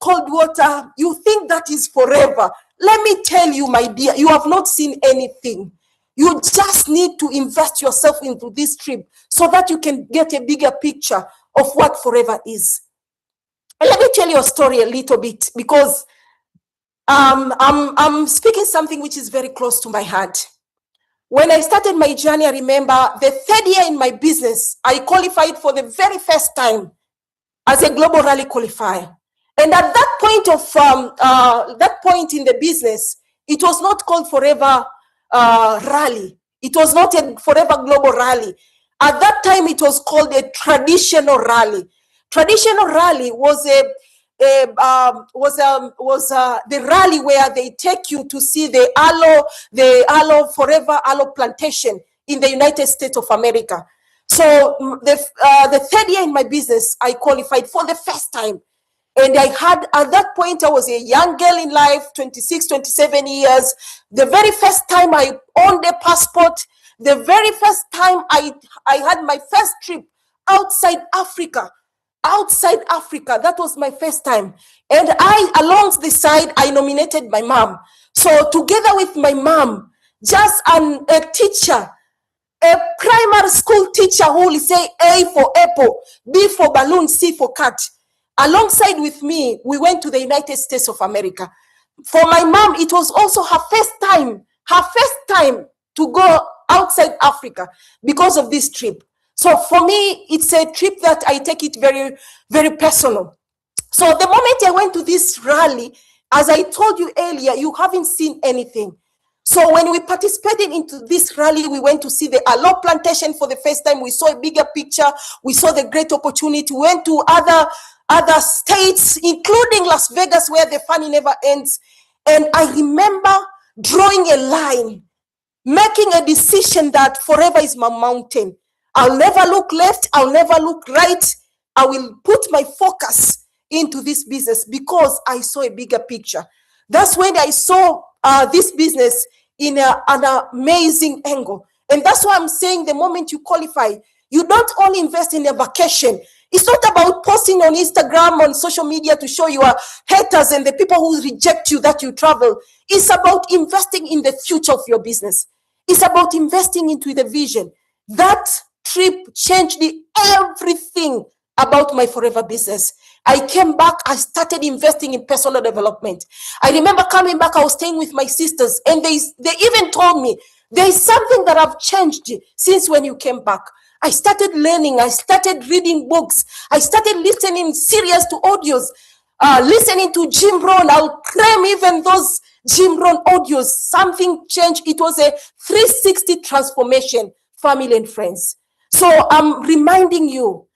cold water. You think that is forever. Let me tell you, my dear, you have not seen anything. You just need to invest yourself into this trip so that you can get a bigger picture of what forever is. And let me tell you a story a little bit, because I'm speaking something which is very close to my heart. When I started my journey, I remember the third year in my business, I qualified for the very first time as a global rally qualifier. And at that point in the business, it was not called Forever Rally. It was not a Forever Global Rally. At that time, it was called a traditional rally. Traditional rally was the rally where they take you to see the aloe forever aloe plantation in the United States of America. So the third year in my business, I qualified for the first time. And I had, at that point, I was a young girl in life, 26, 27 years. The very first time I owned a passport, the very first time I had my first trip outside Africa. That was my first time. And along the side, I nominated my mom. So together with my mom, just a teacher, a primary school teacher who will say A for apple, B for balloon, C for cat. Alongside with me, we went to the United States of America. For my mom, it was also her first time to go outside Africa because of this trip. So for me, it's a trip that I take it very, very personal. So the moment I went to this rally, as I told you earlier, you haven't seen anything. So when we participated into this rally, we went to see the aloe plantation for the first time. We saw a bigger picture. We saw the great opportunity. We went to other states, including Las Vegas, where the fun never ends. And I remember drawing a line, making a decision that forever is my mountain. I'll never look left. I'll never look right. I will put my focus into this business because I saw a bigger picture. That's when I saw this business in an amazing angle. And that's why I'm saying the moment you qualify, you don't only invest in a vacation. It's not about posting on Instagram, on social media to show your haters and the people who reject you that you travel. It's about investing in the future of your business. It's about investing into the vision. That trip changed everything about my forever business. I came back, I started investing in personal development. I remember coming back, I was staying with my sisters, and they even told me, there is something that have changed since when you came back. I started learning, I started reading books, I started listening serious to audios, listening to Jim Rohn. I'll claim even those Jim Rohn audios. Something changed. It was a 360 transformation, family and friends. So I'm reminding you,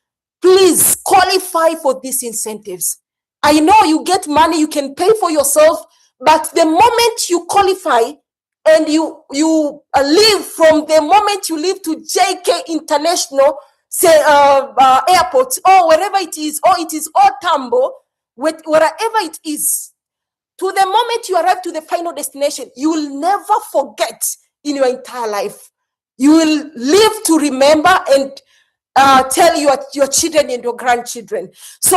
please qualify for these incentives. I know you get money, you can pay for yourself, but the moment you qualify and you leave, from the moment you leave to JK International, say airport, or wherever it is, or it is Otambo, wherever it is, to the moment you arrive to the final destination, you will never forget in your entire life. You will live to remember and tell your children and your grandchildren. So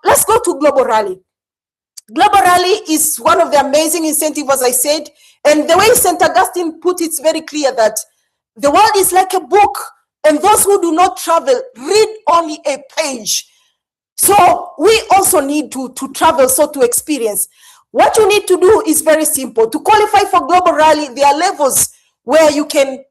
let's go to Global Rally. Global Rally is one of the amazing incentives, as I said. And the way St. Augustine put it, it's very clear that the world is like a book, and those who do not travel read only a page. So we also need to travel, so to experience. What you need to do is very simple. To qualify for Global Rally, there are levels where you can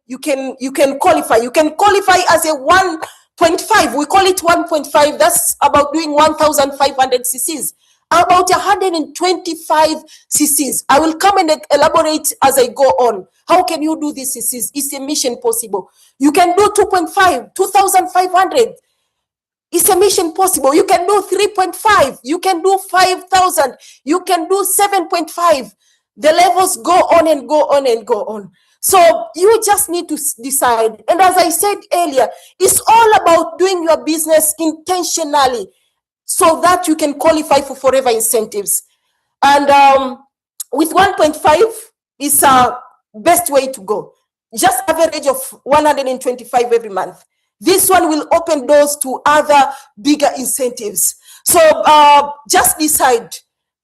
qualify. You can qualify as a 1.5. We call it 1.5. That's about doing 1,500 cc's. About 125 cc's. I will come and elaborate as I go on. How can you do this cc's? It's a mission possible. You can do 2.5, 2,500. It's a mission possible. You can do 3.5. You can do 5,000. You can do 7.5. The levels go on and go on and go on. So you just need to decide. And as I said earlier, it's all about doing your business intentionally so that you can qualify for forever incentives. And with 1.5 is best way to go. Just average of 125 every month. This one will open doors to other bigger incentives. So just decide.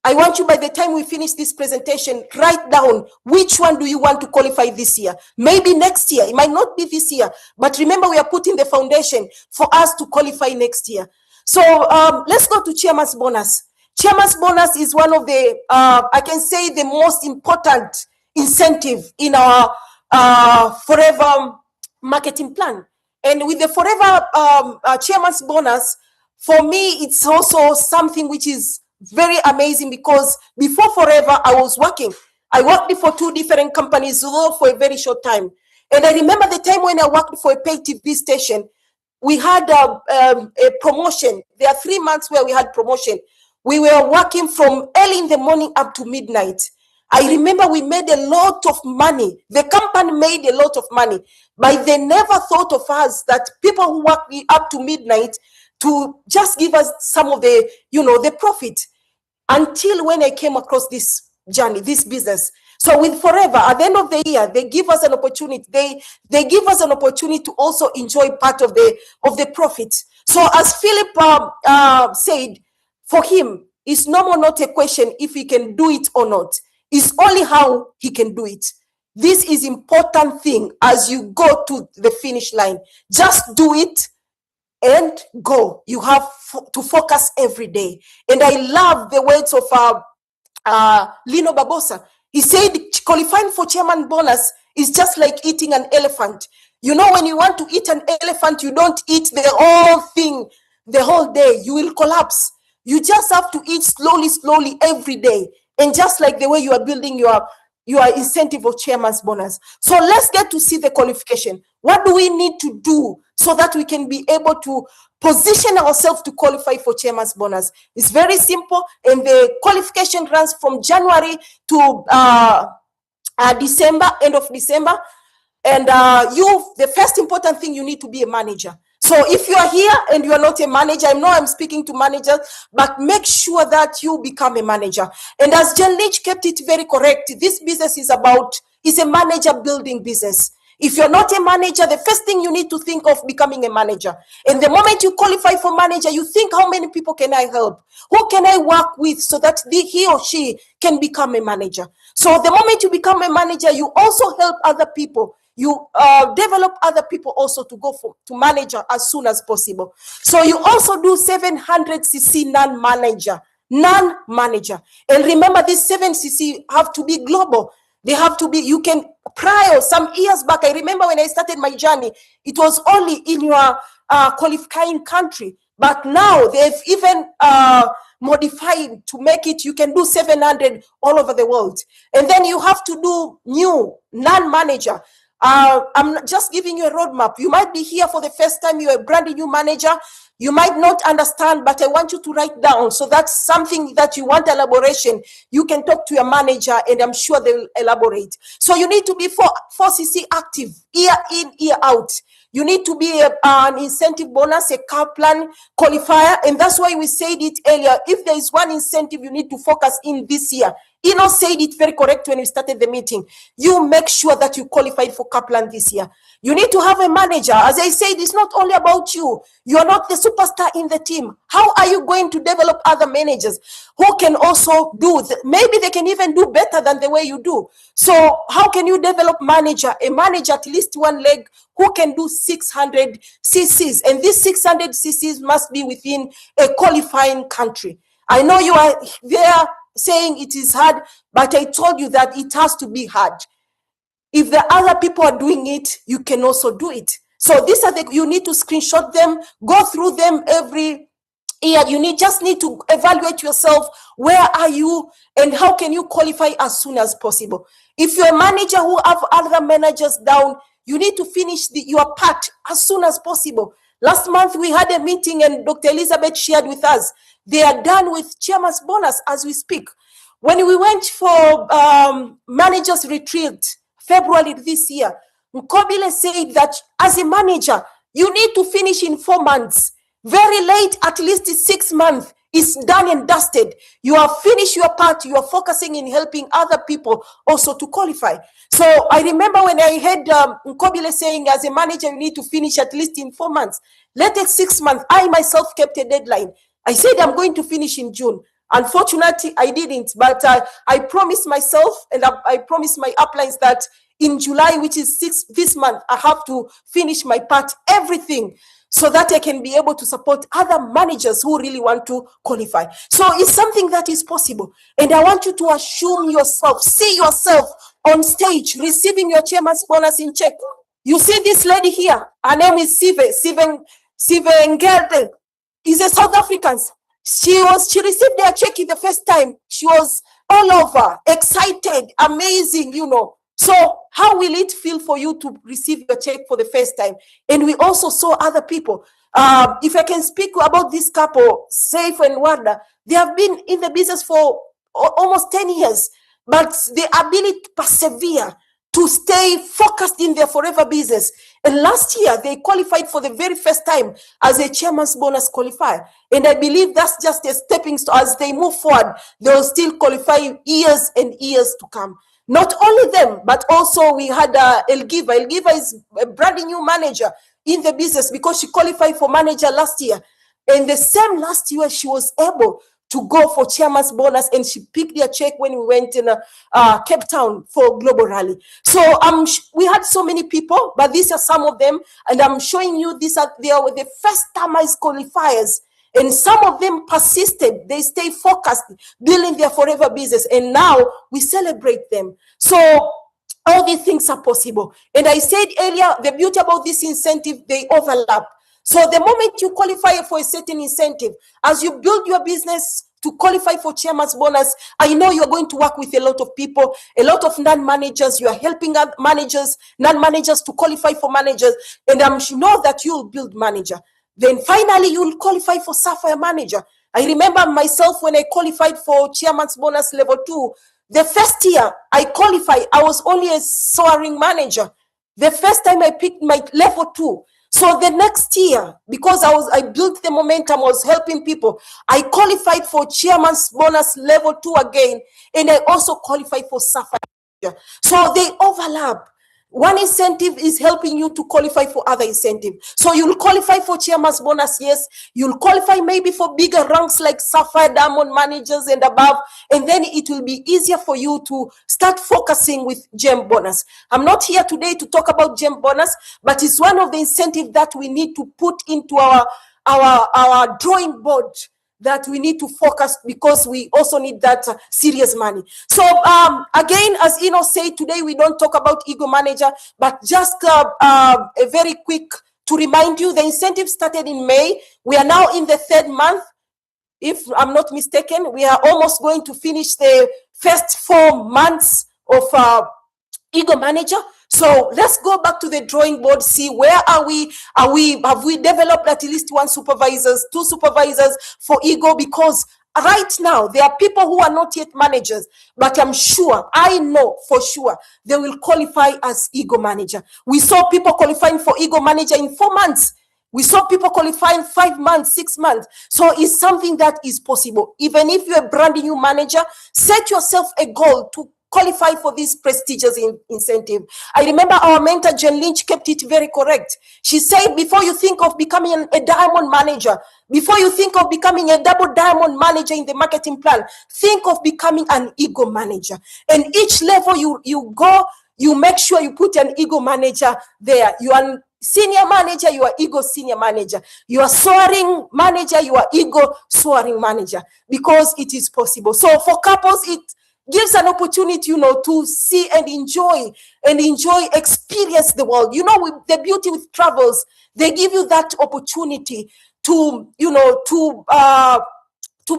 I want you, by the time we finish this presentation, write down which one do you want to qualify this year. Maybe next year. It might not be this year. But remember, we are putting the foundation for us to qualify next year. So let's go to Chairman's Bonus. Chairman's Bonus is one of the, I can say, the most important incentive in our Forever marketing plan. And with the Forever Chairman's Bonus, for me, it's also something which is very amazing, because before Forever, I was working. I worked for 2 different companies for a very short time. And I remember the time when I worked for a pay TV station, we had a promotion. There are 3 months where we had promotion. We were working from early in the morning up to midnight. I remember we made a lot of money. The company made a lot of money, but they never thought of us, that people who work up to midnight, to just give us some of the, the profit, until when I came across this journey, this business. So with Forever, at the end of the year, they give us an opportunity. They give us an opportunity to also enjoy part of the profit. So as Philip said, for him, it's no more not a question if he can do it or not. It's only how he can do it. This is important thing as you go to the finish line. Just do it and go. You have to focus every day. And I love the words of Lino Barbosa. He said qualifying for chairman bonus is just like eating an elephant. You know, when you want to eat an elephant, you don't eat the whole thing the whole day. You will collapse. You just have to eat slowly every day. And just like the way you are building your incentive of chairman's bonus. So let's get to see the qualification. What do we need to do so that we can be able to position ourselves to qualify for chairman's bonus? It's very simple, and the qualification runs from January to December, end of December. And the first important thing, you need to be a manager. So if you are here and you are not a manager, I know I'm speaking to managers, but make sure that you become a manager. And as Jen Leach kept it very correct, this business is a manager building business. If you're not a manager, the first thing you need to think of becoming a manager. And the moment you qualify for manager, you think, how many people can I help? Who can I work with so that he or she can become a manager? So the moment you become a manager, you also help other people. You develop other people also to go to manager as soon as possible. So you also do 700cc non-manager. And remember, these 7cc have to be global. They have to be, you can, prior, some years back, I remember when I started my journey, it was only in your qualifying country. But now they've even modified to make it, you can do 700 all over the world. And then you have to do new non-manager. I'm just giving you a roadmap. You might be here for the first time. You're a brand new manager. You might not understand, but I want you to write down. So that's something that you want elaboration. You can talk to your manager, and I'm sure they will elaborate. So you need to be 4cc active, year in, year out. You need to be an incentive bonus, a car plan qualifier. And that's why we said it earlier. If there is one incentive you need to focus in this year, ENOS said it very correct when we started the meeting. You make sure that you qualified for Kaplan this year. You need to have a manager. As I said, it's not only about you. You are not the superstar in the team. How are you going to develop other managers who can also do? Maybe they can even do better than the way you do. So how can you develop a manager at least one leg who can do 600 cc's? And these 600 cc's must be within a qualifying country. I know you are there saying it is hard, but I told you that it has to be hard. If the other people are doing it, you can also do it. So these are you need to screenshot them, go through them every year. You just need to evaluate yourself. Where are you and how can you qualify as soon as possible? If you're a manager who have other managers down, you need to finish your part as soon as possible. Last month, we had a meeting and Dr. Elizabeth shared with us. They are done with chairman's bonus as we speak. When we went for managers retreat, February this year, Nkobile said that as a manager, you need to finish in 4 months. Very late, at least 6 months. It's done and dusted. You have finished your part. You are focusing in helping other people also to qualify. So I remember when I heard Nkobile saying, as a manager, you need to finish at least in 4 months. Let it 6 months. I myself kept a deadline. I said I'm going to finish in June. Unfortunately, I didn't. But I promised myself and I promised my uplines that in July, which is this month, I have to finish my part, everything, so that I can be able to support other managers who really want to qualify. So it's something that is possible. And I want you to assume yourself, see yourself on stage, receiving your chairman's bonus in check. You see this lady here, her name is Sive Ngelde, is a South African. She received their check the first time. She was all over, excited, amazing, So how will it feel for you to receive your check for the first time? And we also saw other people. If I can speak about this couple, Saif and Wanda, they have been in the business for almost 10 years, but the ability to persevere, to stay focused in their forever business. And last year, they qualified for the very first time as a chairman's bonus qualifier. And I believe that's just a stepping stone. As they move forward, they will still qualify years and years to come. Not only them, but also we had Elgiva. Elgiva is a brand new manager in the business because she qualified for manager last year. And the same last year, she was able to go for chairman's bonus, and she picked their check when we went in Cape Town for Global Rally. So we had so many people, but these are some of them, and I'm showing you they are the first timers qualifiers. And some of them persisted. They stay focused, building their forever business. And now we celebrate them. So all these things are possible. And I said earlier, the beauty about this incentive, they overlap. So the moment you qualify for a certain incentive, as you build your business to qualify for chairman's bonus, I know you're going to work with a lot of people, a lot of non-managers. You are helping managers, non-managers to qualify for managers. And I'm sure that you'll build manager. Then finally, you will qualify for Sapphire Manager. I remember myself when I qualified for Chairman's Bonus Level 2. The first year I qualified, I was only a soaring manager. The first time I picked my Level 2. So the next year, because I built the momentum, I was helping people, I qualified for Chairman's Bonus Level 2 again, and I also qualified for Sapphire Manager. So they overlap. One incentive is helping you to qualify for other incentive. So you'll qualify for chairman's bonus, yes. You'll qualify maybe for bigger ranks like Sapphire, Diamond managers and above. And then it will be easier for you to start focusing with gem bonus. I'm not here today to talk about gem bonus, but it's one of the incentives that we need to put into our drawing board, that we need to focus, because we also need that serious money. So again, as Enos said, today we don't talk about ego manager, but just a very quick to remind you, the incentive started in May. We are now in the 3rd month. If I'm not mistaken, we are almost going to finish the first 4 months of ego manager. So let's go back to the drawing board, see where are we? Have we developed at least 1 supervisors, 2 supervisors for ego? Because right now there are people who are not yet managers, but I'm sure, I know for sure, they will qualify as ego manager. We saw people qualifying for ego manager in 4 months. We saw people qualifying 5 months, 6 months. So it's something that is possible. Even if you're a brand new manager, set yourself a goal to qualify for this prestigious incentive. I remember our mentor, Jen Lynch, kept it very correct. She said, before you think of becoming a diamond manager, before you think of becoming a double diamond manager in the marketing plan, think of becoming an ego manager. And each level you go, you make sure you put an ego manager there. You are senior manager, you are ego senior manager. You are soaring manager, you are ego soaring manager, because it is possible. So for couples, it gives an opportunity, to see and enjoy, experience the world. With the beauty with travels, they give you that opportunity to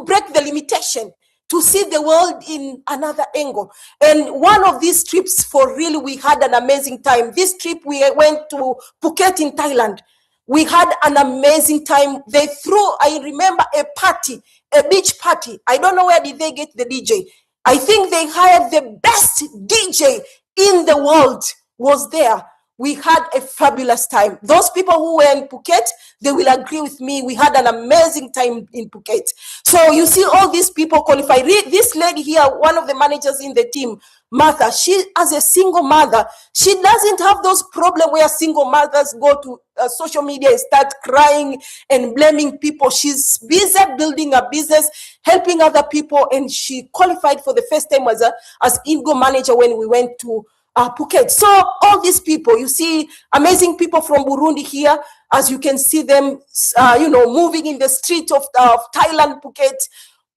break the limitation, to see the world in another angle. And one of these trips, we had an amazing time. This trip, we went to Phuket in Thailand. We had an amazing time. They threw, I remember, a party, a beach party. I don't know where did they get the DJ. I think they hired the best DJ in the world was there. We had a fabulous time. Those people who were in Phuket, they will agree with me. We had an amazing time in Phuket. So you see all these people qualify. This lady here, one of the managers in the team, Martha, she, as a single mother, she doesn't have those problems where single mothers go to social media and start crying and blaming people. She's busy building a business, helping other people, and she qualified for the first time as Ingo manager when we went to Phuket. So all these people, you see amazing people from Burundi here, as you can see them, moving in the street of Thailand, Phuket.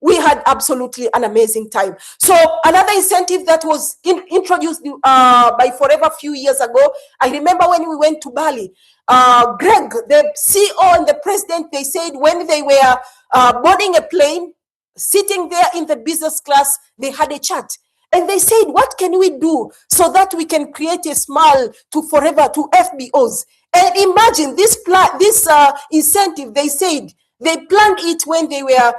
We had absolutely an amazing time. So another incentive that was introduced by Forever a few years ago, I remember when we went to Bali, Greg, the CEO and the president, they said when they were boarding a plane, sitting there in the business class, they had a chat. And they said, what can we do so that we can create a smile to Forever, to FBOs? And imagine this incentive, they said, they planned it when they were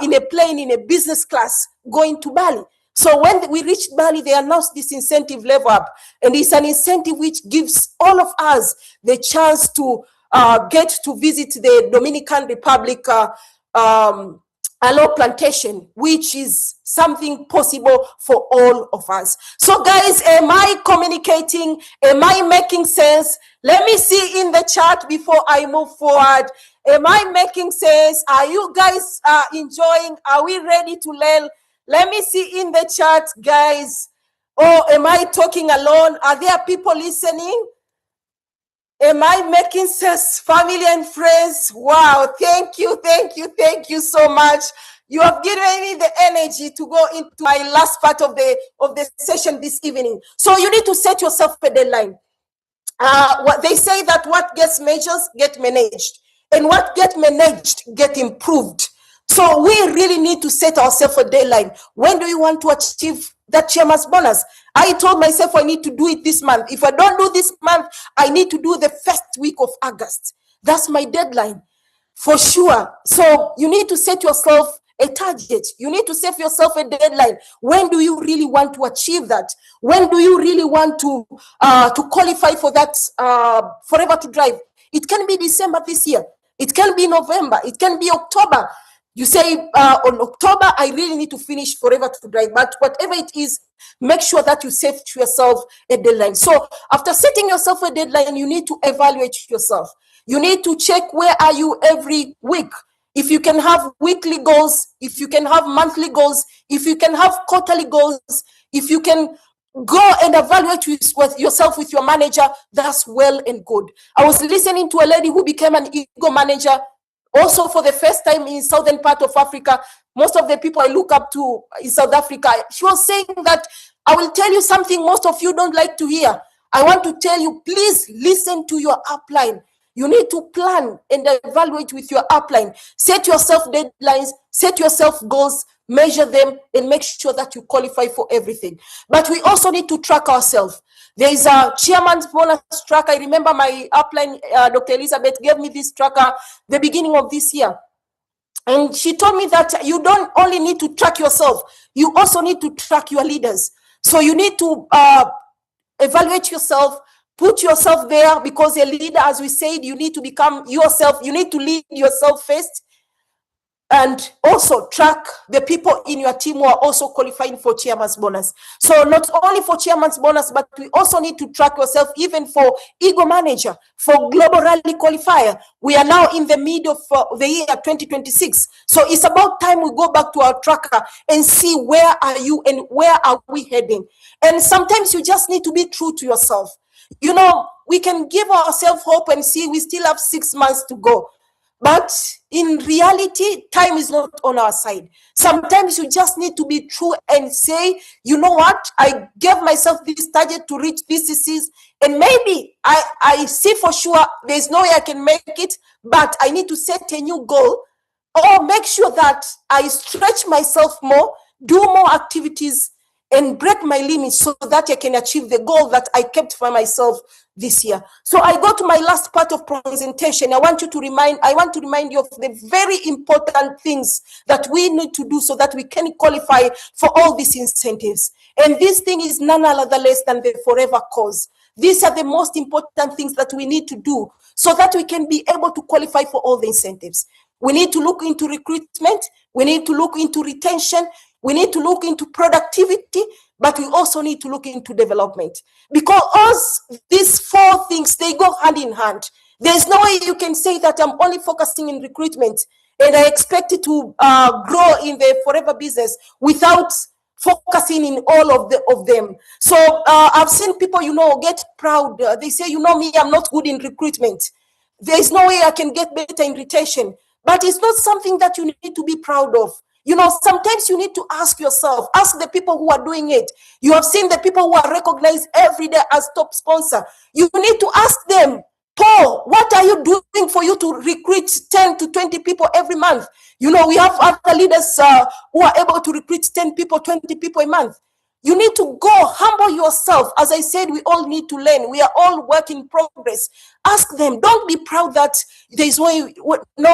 in a plane, in a business class, going to Bali. So when we reached Bali, they announced this incentive level up. And it's an incentive which gives all of us the chance to get to visit the Dominican Republic aloe plantation, which is something possible for all of us. So guys, am I communicating? Am I making sense? Let me see in the chat before I move forward. Am I making sense? Are you guys enjoying? Are we ready to learn? Let me see in the chat, guys. Or am I talking alone? Are there people listening? Am I making sense, family and friends? Wow, thank you so much. You have given me the energy to go into my last part of the session this evening. So you need to set yourself a deadline. What they say that what gets measured get managed, and what get managed get improved. So we really need to set ourselves a deadline. When do you want to achieve that chairman's bonus? I told myself I need to do it this month. If I don't do this month, I need to do the first week of August. That's my deadline for sure. So you need to set yourself a target. You need to set yourself a deadline. When do you really want to achieve that? When do you really want to qualify for that Forever to Drive? It can be December this year. It can be November. It can be October. You say on October, I really need to finish Forever to Drive. But whatever it is, make sure that you set yourself a deadline. So after setting yourself a deadline, you need to evaluate yourself. You need to check where are you every week. If you can have weekly goals, if you can have monthly goals, if you can have quarterly goals, if you can go and evaluate with yourself with your manager, that's well and good. I was listening to a lady who became an ego manager also for the first time in southern part of Africa. Most of the people I look up to in South Africa, she was saying that, I will tell you something most of you don't like to hear. I want to tell you, please listen to your upline. You need to plan and evaluate with your upline. Set yourself deadlines, set yourself goals, measure them, and make sure that you qualify for everything. But we also need to track ourselves. There is a chairman's bonus tracker. I remember my upline, Dr. Elizabeth, gave me this tracker the beginning of this year. And she told me that you don't only need to track yourself, you also need to track your leaders. So you need to evaluate yourself, put yourself there, because a leader, as we said, you need to become yourself. You need to lead yourself first. And also track the people in your team who are also qualifying for chairman's bonus. So not only for chairman's bonus, but we also need to track yourself even for ego manager, for global rally qualifier. We are now in the middle of the year 2026. So it's about time we go back to our tracker and see where are you and where are we heading. And sometimes you just need to be true to yourself. You know, we can give ourselves hope and see we still have 6 months to go. But in reality, time is not on our side. Sometimes you just need to be true and say, you know what, I gave myself this target to reach this disease, and maybe I see for sure there's no way I can make it, but I need to set a new goal, or make sure that I stretch myself more, do more activities, and break my limits so that I can achieve the goal that I kept for myself this year. So I go to my last part of presentation. I want to remind you of the very important things that we need to do so that we can qualify for all these incentives. And this thing is none other less than the forever cause. These are the most important things that we need to do so that we can be able to qualify for all the incentives. We need to look into recruitment. We need to look into retention. We need to look into productivity, but we also need to look into development. Because these four things, they go hand in hand. There's no way you can say that I'm only focusing in recruitment and I expect it to grow in the forever business without focusing in all of them. So I've seen people, get proud. They say, me, I'm not good in recruitment. There's no way I can get better in retention. But it's not something that you need to be proud of. Sometimes you need to ask yourself, ask the people who are doing it. You have seen the people who are recognized every day as top sponsor. You need to ask them, Paul, what are you doing for you to recruit 10 to 20 people every month? We have other leaders who are able to recruit 10 people, 20 people a month. You need to go humble yourself. As I said, we all need to learn. We are all work in progress. Ask them. Don't be proud that there's no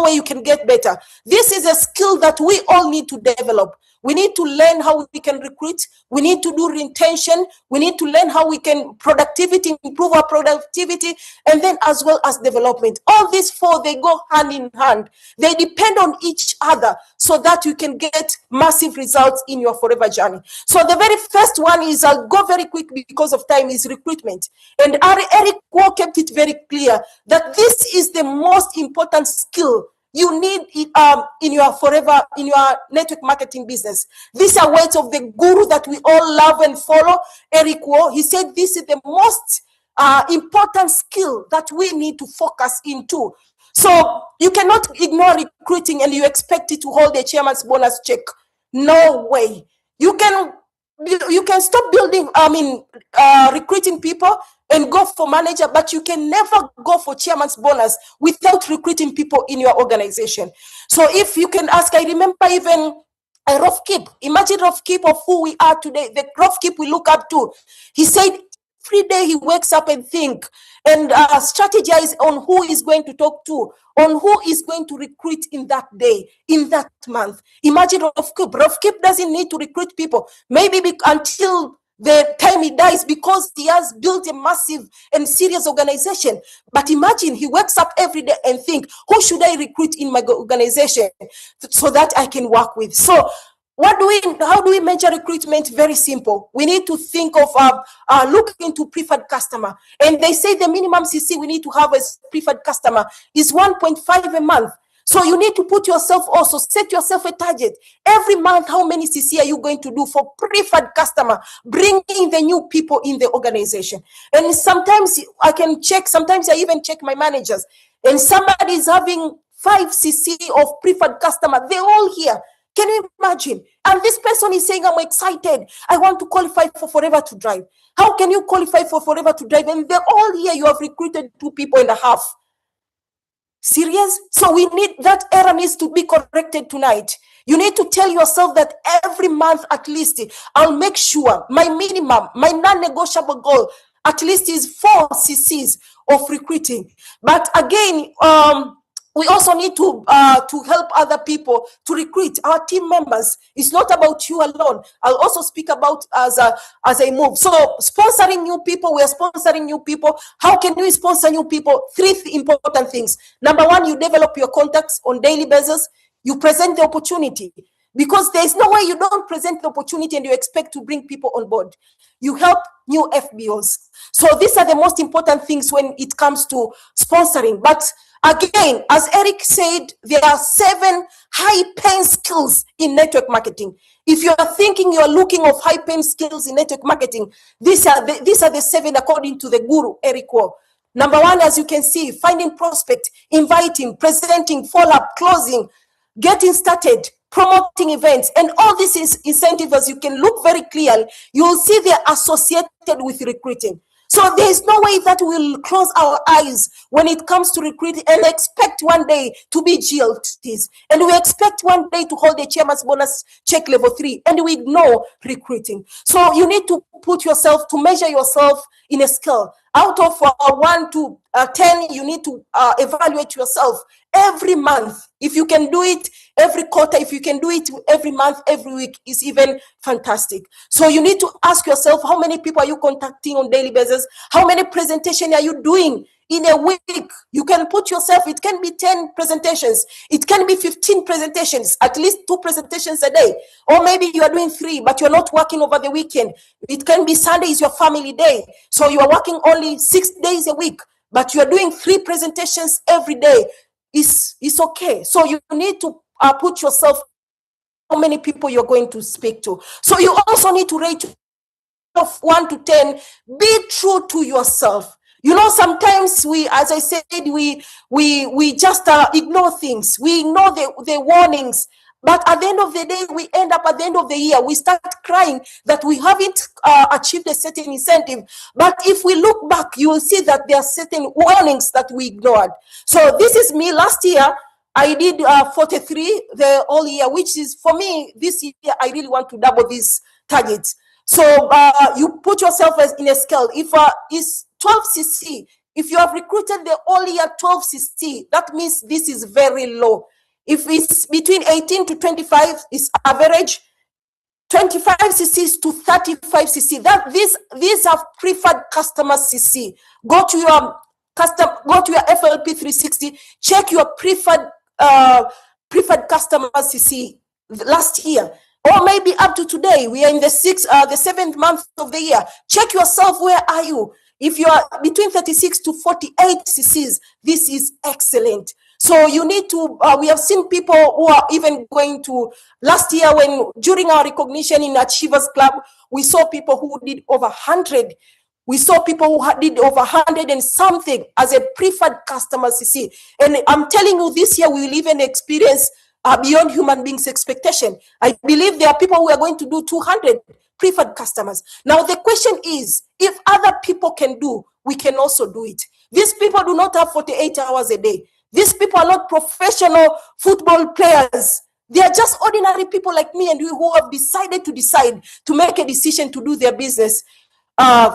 way you can get better. This is a skill that we all need to develop. We need to learn how we can recruit. We need to do retention. We need to learn how we can improve our productivity, and then as well as development. All these four, they go hand in hand. They depend on each other so that you can get massive results in your forever journey. So the very first one is, I'll go very quick because of time, is recruitment. And Eric Kuo kept it very clear that this is the most important skill you need in your network marketing business. These are words of the guru that we all love and follow, Eric Kuo. He said this is the most important skill that we need to focus into. So you cannot ignore recruiting and you expect it to hold a chairman's bonus check. No way. You can stop recruiting people and go for manager, but you can never go for chairman's bonus without recruiting people in your organization. So if you can ask, I remember even a Rough Keep. Imagine Rough Keep of who we are today, the Rough Keep we look up to. He said every day he wakes up and think and strategize on who is going to talk to, on who is going to recruit in that day, in that month. Imagine Rough Keep. Rough Keep doesn't need to recruit people, maybe until the time he dies, because he has built a massive and serious organization. But imagine he wakes up every day and think, who should I recruit in my organization so that I can work with? So how do we measure recruitment? Very simple. We need to think of looking into preferred customer. And they say the minimum CC we need to have as preferred customer is 1.5 a month. So you need to set yourself a target. Every month, how many CC are you going to do for preferred customer, bringing the new people in the organization? And sometimes I even check my managers, and somebody is having 5 CC of preferred customer. They're all here. Can you imagine? And this person is saying, I'm excited. I want to qualify for Forever to Drive. How can you qualify for Forever to Drive? And they're all here. You have recruited 2.5 people. Serious? So that error needs to be corrected tonight. You need to tell yourself that every month at least, I'll make sure my minimum, my non-negotiable goal at least is 4 CCs of recruiting. But again, we also need to help other people to recruit our team members. It's not about you alone. I'll also speak about as I move. So sponsoring new people, we are sponsoring new people. How can we sponsor new people? 3 important things. Number 1, you develop your contacts on daily basis. You present the opportunity, because there's no way you don't present the opportunity and you expect to bring people on board. You help new FBOs. So these are the most important things when it comes to sponsoring. But again, as Eric said, there are 7 high-paying skills in network marketing. If you are thinking you're looking of high-paying skills in network marketing, these are the 7 according to the guru, Eric Kuo. Number 1, as you can see, finding prospect, inviting, presenting, follow-up, closing, getting started, promoting events, and all these incentives, as you can look very clearly, you will see they're associated with recruiting. So there is no way that we'll close our eyes when it comes to recruiting and expect one day to be GLTs. And we expect one day to hold a chairman's bonus check level 3, and we ignore recruiting. So you need to put yourself, to measure yourself in a scale. Out of 1 to 10, you need to evaluate yourself every month. If you can do it every quarter, if you can do it every month, every week, is even fantastic. So you need to ask yourself, how many people are you contacting on daily basis? How many presentations are you doing in a week? You can put yourself, it can be 10 presentations, it can be 15 presentations, at least 2 presentations a day. Or maybe you are doing 3, but you're not working over the weekend. It can be Sunday is your family day, so you are working only 6 days a week, but you are doing 3 presentations every day. It's okay. So you need to put yourself, how many people you're going to speak to. So you also need to rate of 1 to 10. Be true to yourself. You know, sometimes we, as I said, we just ignore things. We ignore the warnings. But at the end of the day, we end up at the end of the year, we start crying that we haven't achieved a certain incentive. But if we look back, you will see that there are certain warnings that we ignored. So this is me. Last year, I did 43 the whole year, which is, for me, this year, I really want to double these targets. So you put yourself in a scale. If it's 12 CC, if you have recruited the whole year 12 CC, that means this is very low. If it's between 18 to 25, it's average. 25 CCs to 35 CC. That these are preferred customer CC. Go to your FLP 360. Check your preferred customer CC last year, or maybe up to today. We are in the 7th month of the year. Check yourself. Where are you? If you are between 36 to 48 CCs, this is excellent. So you need to, we have seen people who are even going to, last year during our recognition in Achievers Club, we saw people who did over 100. We saw people who did over 100 and something as a preferred customer CC. And I'm telling you, this year we will even experience beyond human beings' expectation. I believe there are people who are going to do 200 preferred customers. Now the question is, if other people can do, we can also do it. These people do not have 48 hours a day. These people are not professional football players. They are just ordinary people like me and you who have decided to make a decision to do their business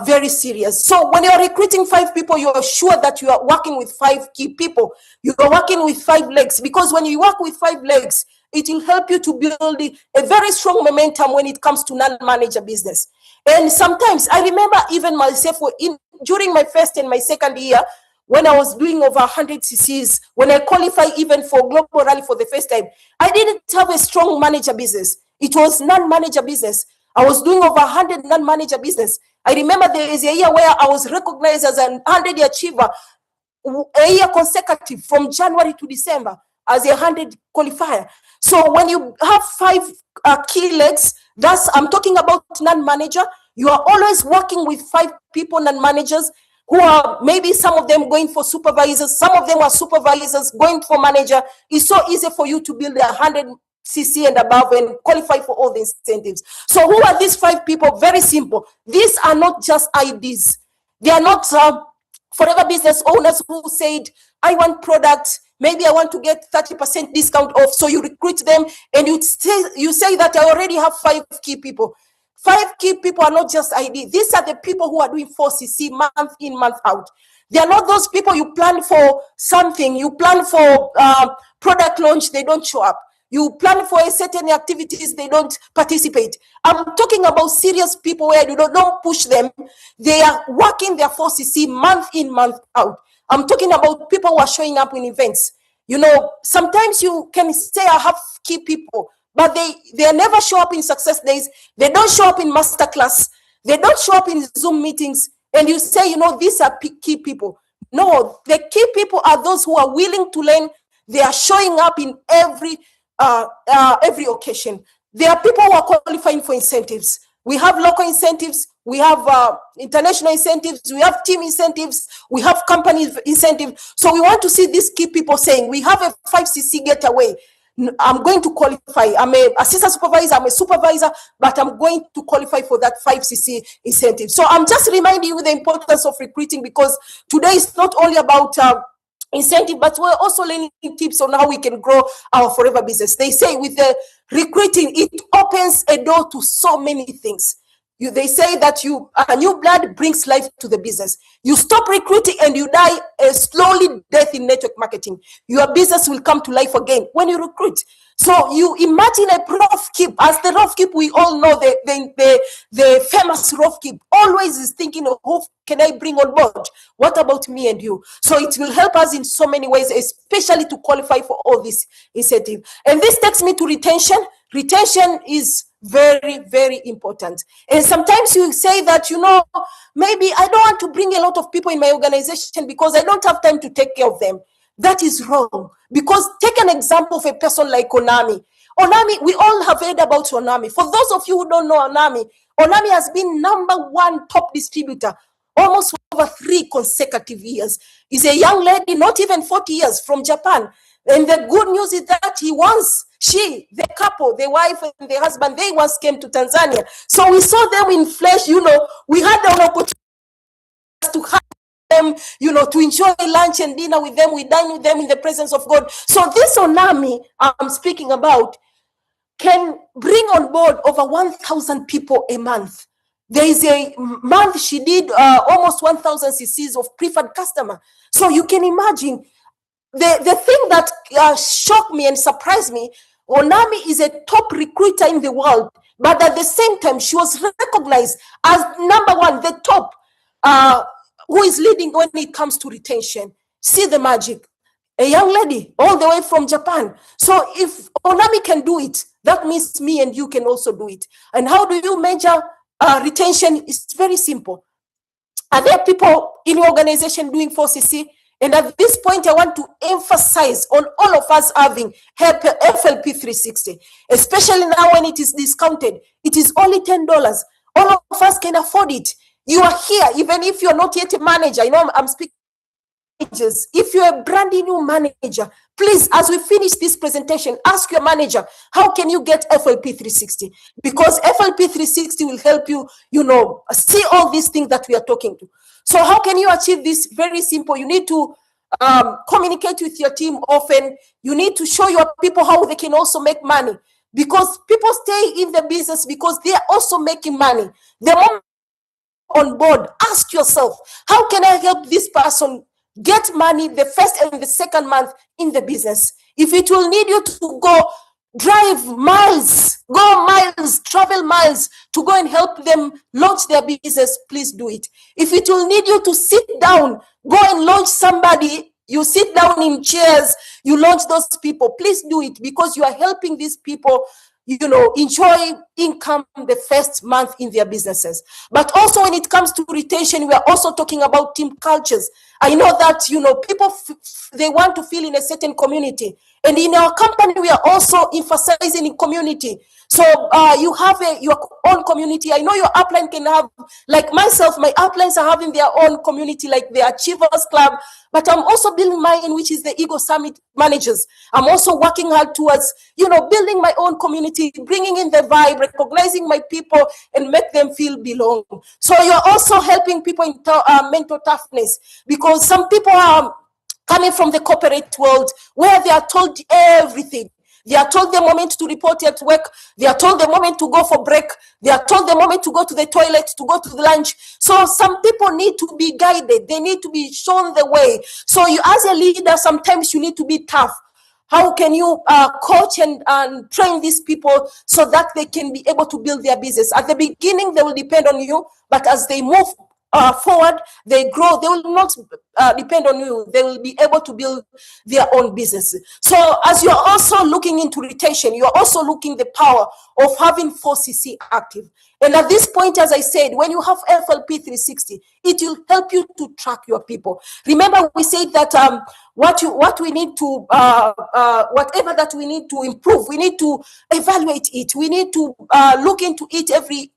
very serious. So when you're recruiting 5 people, you're sure that you are working with 5 key people. You are working with 5 legs, because when you work with 5 legs, it will help you to build a very strong momentum when it comes to non-manager business. And sometimes I remember even myself during my first and my second year, when I was doing over 100 CCs, when I qualified even for Global Rally for the first time, I didn't have a strong manager business. It was non-manager business. I was doing over 100 non-manager business. I remember there is a year where I was recognized as a 100 achiever, a year consecutive from January to December as a 100 qualifier. So when you have 5 key legs, I'm talking about non-manager, you are always working with 5 people, non-managers, who are maybe some of them going for supervisors, some of them are supervisors going for manager. It's so easy for you to build 100 CC and above and qualify for all the incentives. So who are these 5 people? Very simple. These are not just IDs. They are not forever business owners who said, I want products, maybe I want to get 30% discount off. So you recruit them and you say that I already have 5 key people. 5 key people are not just ID. These are the people who are doing 4 CC month in, month out. They are not those people you plan for something, you plan for product launch, they don't show up. You plan for a certain activities, they don't participate. I'm talking about serious people where you don't push them. They are working their 4 CC month in, month out. I'm talking about people who are showing up in events. You know, sometimes you can say I have key people, but they never show up in success days. They don't show up in masterclass. They don't show up in Zoom meetings. And you say, you know, these are key people. No, the key people are those who are willing to learn. They are showing up in every occasion. There are people who are qualifying for incentives. We have local incentives. We have international incentives. We have team incentives. We have company incentives. So we want to see these key people saying, we have a 5CC getaway. I'm going to qualify. I'm a assistant supervisor, I'm a supervisor, but I'm going to qualify for that 5cc incentive. So I'm just reminding you the importance of recruiting, because today is not only about incentive, but we're also learning tips on how we can grow our forever business. They say with the recruiting, it opens a door to so many things. They say that new blood brings life to the business. You stop recruiting and you die a slowly death in network marketing. Your business will come to life again when you recruit. So you imagine a rough keep. As the rough keep, we all know the famous rough keep always is thinking of who can I bring on board? What about me and you? So it will help us in so many ways, especially to qualify for all this incentive. And this takes me to retention. Retention is very, very important. And sometimes you say that, maybe I don't want to bring a lot of people in my organization because I don't have time to take care of them. That is wrong. Because take an example of a person like Onami. Onami, we all have heard about Onami. For those of you who don't know Onami, Onami has been #1 top distributor almost over 3 consecutive years. Is a young lady, not even 40 years, from Japan. And the good news is that the couple, the wife and the husband, they once came to Tanzania. So we saw them in flesh, we had an opportunity to have them, to enjoy lunch and dinner with them. We dine with them in the presence of God. So this Onami I'm speaking about can bring on board over 1,000 people a month. There is a month she did almost 1,000 cc's of preferred customer. So you can imagine the thing that shocked me and surprised me. Onami is a top recruiter in the world, but at the same time, she was recognized as #1, the top, who is leading when it comes to retention. See the magic. A young lady all the way from Japan. So if Onami can do it, that means me and you can also do it. And how do you measure retention? It's very simple. Are there people in your organization doing 4cc? And at this point, I want to emphasize on all of us having FLP 360, especially now when it is discounted. It is only $10. All of us can afford it. You are here, even if you're not yet a manager. I'm speaking. If you're a brand new manager, please, as we finish this presentation, ask your manager, how can you get FLP 360? Because FLP 360 will help you, see all these things that we are talking to. So how can you achieve this? Very simple. You need to communicate with your team often. You need to show your people how they can also make money, because people stay in the business because they are also making money. The moment on board, ask yourself, how can I help this person get money the first and the second month in the business? If it will need you to go drive miles, travel miles to go and help them launch their business, please do it. If it will need you to sit down, go and launch somebody, you sit down in chairs, you launch those people, please do it, because you are helping these people enjoy income the first month in their businesses. But also when it comes to retention, we are also talking about team cultures. I know that, people, they want to feel in a certain community. And in our company, we are also emphasizing in community. So you have your own community. I know your upline can have, like myself, my uplines are having their own community, like the Achievers Club. But I'm also building mine, which is the Ego Summit Managers. I'm also working hard towards, building my own community, bringing in the vibe, recognizing my people, and make them feel belong. So you're also helping people in mental toughness, because some people are coming from the corporate world where they are told everything. They are told the moment to report at work. They are told the moment to go for break. They are told the moment to go to the toilet, to go to the lunch. So some people need to be guided. They need to be shown the way. So you, as a leader, sometimes you need to be tough. How can you coach and train these people so that they can be able to build their business? At the beginning, they will depend on you, but as they move forward, they grow, they will not depend on you. They will be able to build their own business. So as you're also looking into retention, you're also looking the power of having 4cc active. And at this point, as I said, when you have FLP 360, it will help you to track your people. Remember, we said that what we need to, whatever that we need to improve, we need to evaluate it. We need to look into it every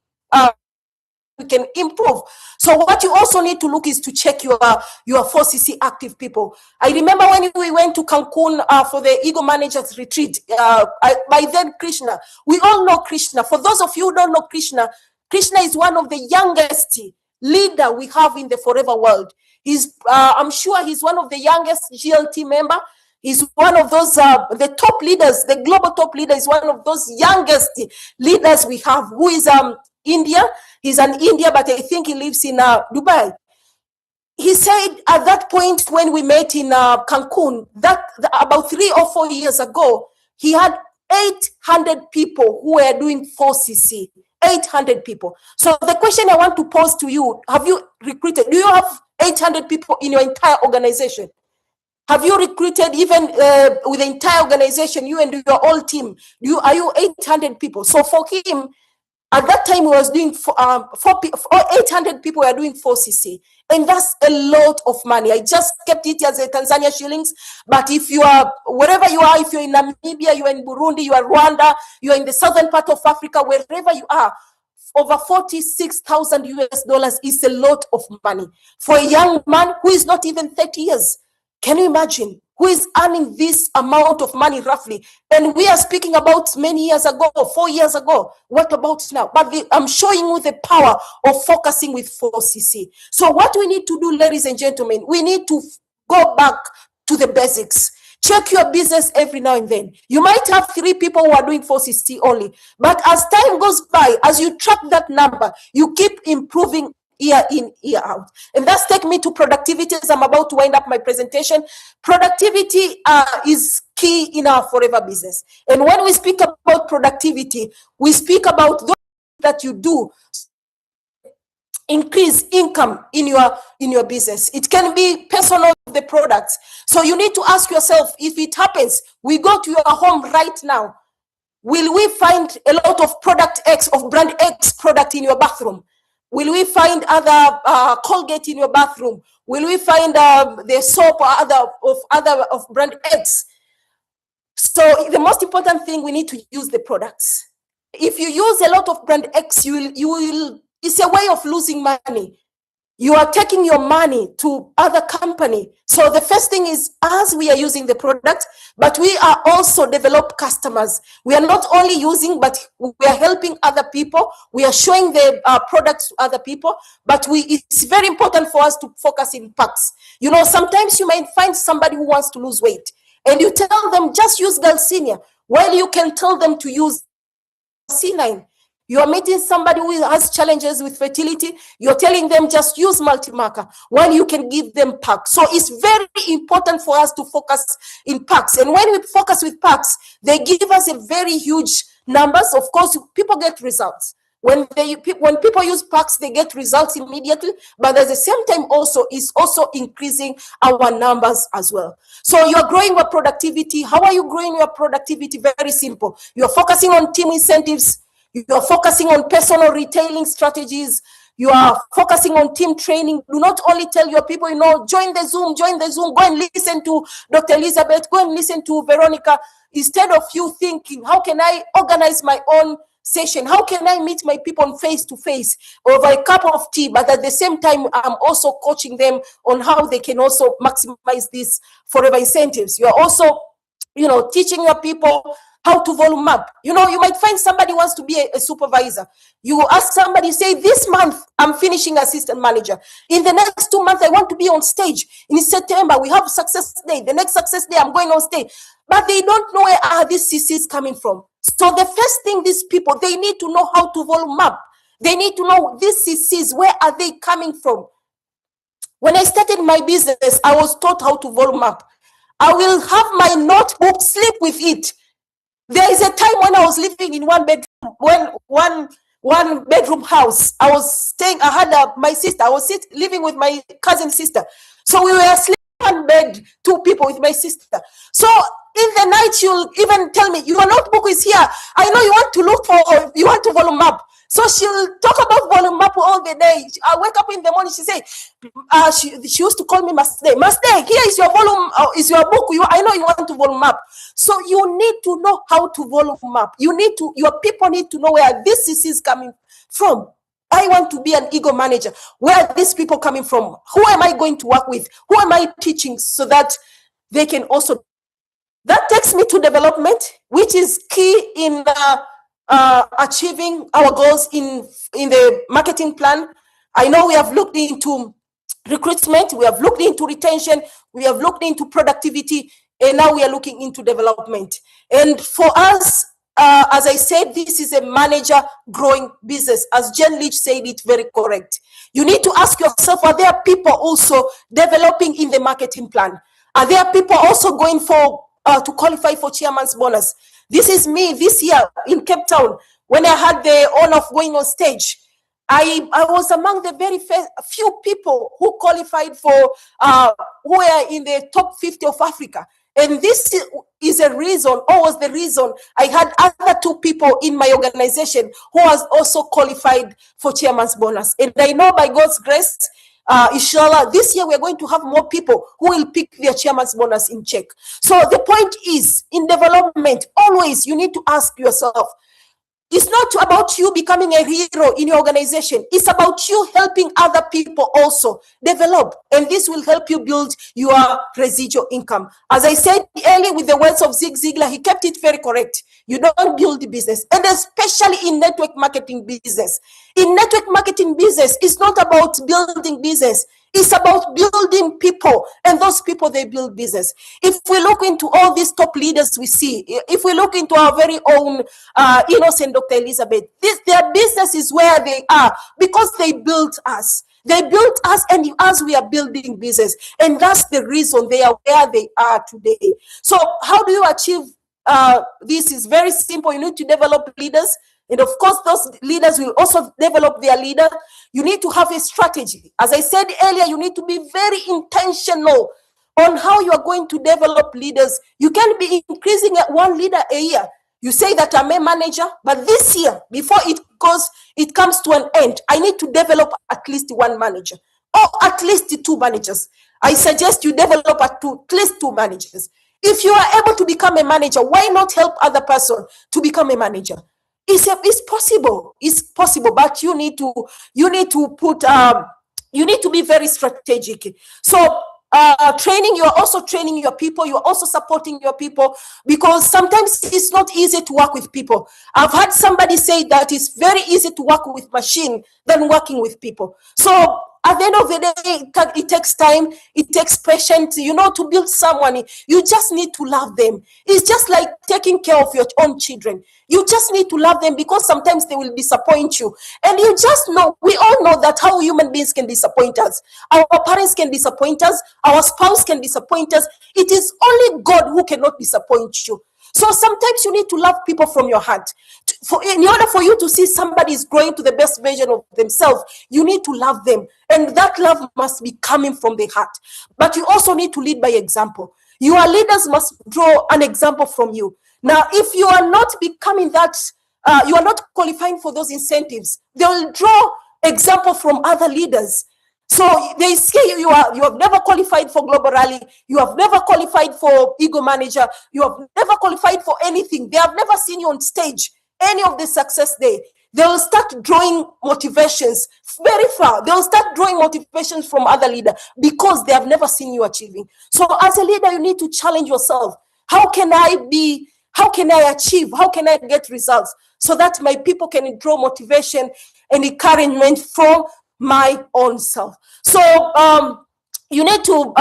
we can improve. So what you also need to look is to check your 4CC active people. I remember when we went to Cancun for the Eagle Managers Retreat, by then Krishna, we all know Krishna. For those of you who don't know Krishna, Krishna is one of the youngest leader we have in the forever world. I'm sure he's one of the youngest GLT member. He's one of those, the top leaders, the global top leader is one of those youngest leaders we have, who is India. He's an India, but I think he lives in Dubai. He said at that point when we met in Cancun, that about 3 or 4 years ago, he had 800 people who were doing 4CC. 800 people. So the question I want to pose to you, have you recruited? Do you have 800 people in your entire organization? Have you recruited even with the entire organization, you and your whole team? Are you 800 people? So for him, at that time, he was doing 800 people were doing 4CC. And that's a lot of money. I just kept it as a Tanzania shillings. But if you are, wherever you are, if you're in Namibia, you're in Burundi, you are Rwanda, you're in the southern part of Africa, wherever you are, over 46,000 US dollars is a lot of money for a young man who is not even 30 years. Can you imagine? Who is earning this amount of money roughly? And we are speaking about many years ago, 4 years ago. What about now? But I'm showing you the power of focusing with 4CC. So what we need to do, ladies and gentlemen, we need to go back to the basics. Check your business every now and then. You might have 3 people who are doing 4CC only. But as time goes by, as you track that number, you keep improving year in, year out. And that's take me to productivity as I'm about to wind up my presentation. Productivity is key in our forever business. And when we speak about productivity, we speak about those that you do increase income in your business. It can be personal, the products. So you need to ask yourself, if it happens, we go to your home right now, will we find a lot of product X, of brand X product in your bathroom? Will we find other Colgate in your bathroom? Will we find the soap or other of brand X? So the most important thing, we need to use the products. If you use a lot of brand X, you will. It's a way of losing money. You are taking your money to other company. So the first thing is, as we are using the product, but we are also develop customers. We are not only using, but we are helping other people. We are showing the products to other people, but it's very important for us to focus in packs. You know, sometimes you might find somebody who wants to lose weight and you tell them, just use Galcinia. Well, you can tell them to use C9. You are meeting somebody who has challenges with fertility. You're telling them just use multi-marker when you can give them packs. So it's very important for us to focus in packs. And when we focus with packs, they give us a very huge numbers. Of course, people get results. When people use packs, they get results immediately. But at the same time, also is also increasing our numbers as well. So you're growing your productivity. How are you growing your productivity? Very simple. You're focusing on team incentives. You're focusing on personal retailing strategies. You are focusing on team training. Do not only tell your people, join the Zoom, go and listen to Dr. Elizabeth, go and listen to Veronica. Instead of you thinking, how can I organize my own session? How can I meet my people face to face over a cup of tea? But at the same time, I'm also coaching them on how they can also maximize these forever incentives. You are also, teaching your people how to volume up. You might find somebody wants to be a supervisor. You ask somebody, say, this month, I'm finishing assistant manager. In the next 2 months, I want to be on stage. In September, we have success day. The next success day, I'm going on stage. But they don't know where these CCs coming from. So the first thing, these people, they need to know how to volume up. They need to know these CCs, where are they coming from? When I started my business, I was taught how to volume up. I will have my notebook, sleep with it. There is a time when I was living in one bedroom house. I was staying, I had my sister. I was living with my cousin sister. So we were sleeping in one bed, 2 people with my sister. So in the night, she'll even tell me, your notebook is here. I know you want to volume up. So she'll talk about volume up all the day. I wake up in the morning, she say, she used to call me Masde. Masde, here is your volume, is your book. I know you want to volume up. So you need to know how to volume up. Your people need to know where this is coming from. I want to be an ego manager. Where are these people coming from? Who am I going to work with? Who am I teaching so that they can also? That takes me to development, which is key in achieving our goals in the marketing plan. I know we have looked into recruitment, we have looked into retention, we have looked into productivity, and now we are looking into development. And for us, as I said, this is a manager growing business. As Jen Leach said it very correct. You need to ask yourself, are there people also developing in the marketing plan? Are there people also going for to qualify for chairman's bonus? This is me this year in Cape Town. When I had the honor of going on stage, I was among the very few people who qualified for, who were in the top 50 of Africa. And this is a reason, or was the reason, I had other two people in my organization who was also qualified for chairman's bonus. And I know by God's grace, inshallah, this year we're going to have more people who will pick their chairman's bonus in check. So the point is, in development, always you need to ask yourself, it's not about you becoming a hero in your organization. It's about you helping other people also develop. And this will help you build your residual income. As I said earlier with the words of Zig Ziglar, he kept it very correct. You don't build the business. And especially in network marketing business. In network marketing business, it's not about building business. It's about building people, and those people, they build business. If we look into all these top leaders we see, if we look into our very own ENOS and Dr. Elizabeth, their business is where they are because they built us. They built us, and as we are building business, and that's the reason they are where they are today. So how do you achieve this? Is very simple. You need to develop leaders. And of course, those leaders will also develop their leader. You need to have a strategy. As I said earlier, you need to be very intentional on how you are going to develop leaders. You can be increasing one leader a year. You say that I'm a manager, but this year, before it comes to an end, I need to develop at least one manager or at least two managers. I suggest you develop at least two managers. If you are able to become a manager, why not help other person to become a manager? It's possible. It's possible, but you need to put you need to be very strategic. So training, you are also training your people, you are also supporting your people, because sometimes it's not easy to work with people. I've had somebody say that it's very easy to work with machine than working with people. So at the end of the day, it takes time, it takes patience, to build someone. You just need to love them. It's just like taking care of your own children. You just need to love them, because sometimes they will disappoint you. And you just know, we all know that how human beings can disappoint us. Our parents can disappoint us. Our spouse can disappoint us. It is only God who cannot disappoint you. So sometimes you need to love people from your heart. In order for you to see somebody is growing to the best version of themselves, you need to love them. And that love must be coming from the heart. But you also need to lead by example. Your leaders must draw an example from you. Now, if you are not becoming that, you are not qualifying for those incentives, they will draw example from other leaders. So they say you have never qualified for Global Rally, you have never qualified for Ego Manager, you have never qualified for anything. They have never seen you on stage, any of the success day. They will start drawing motivations very far. They will start drawing motivations from other leaders because they have never seen you achieving. So as a leader, you need to challenge yourself. How can I achieve? How can I get results so that my people can draw motivation and encouragement from my own self? So you need to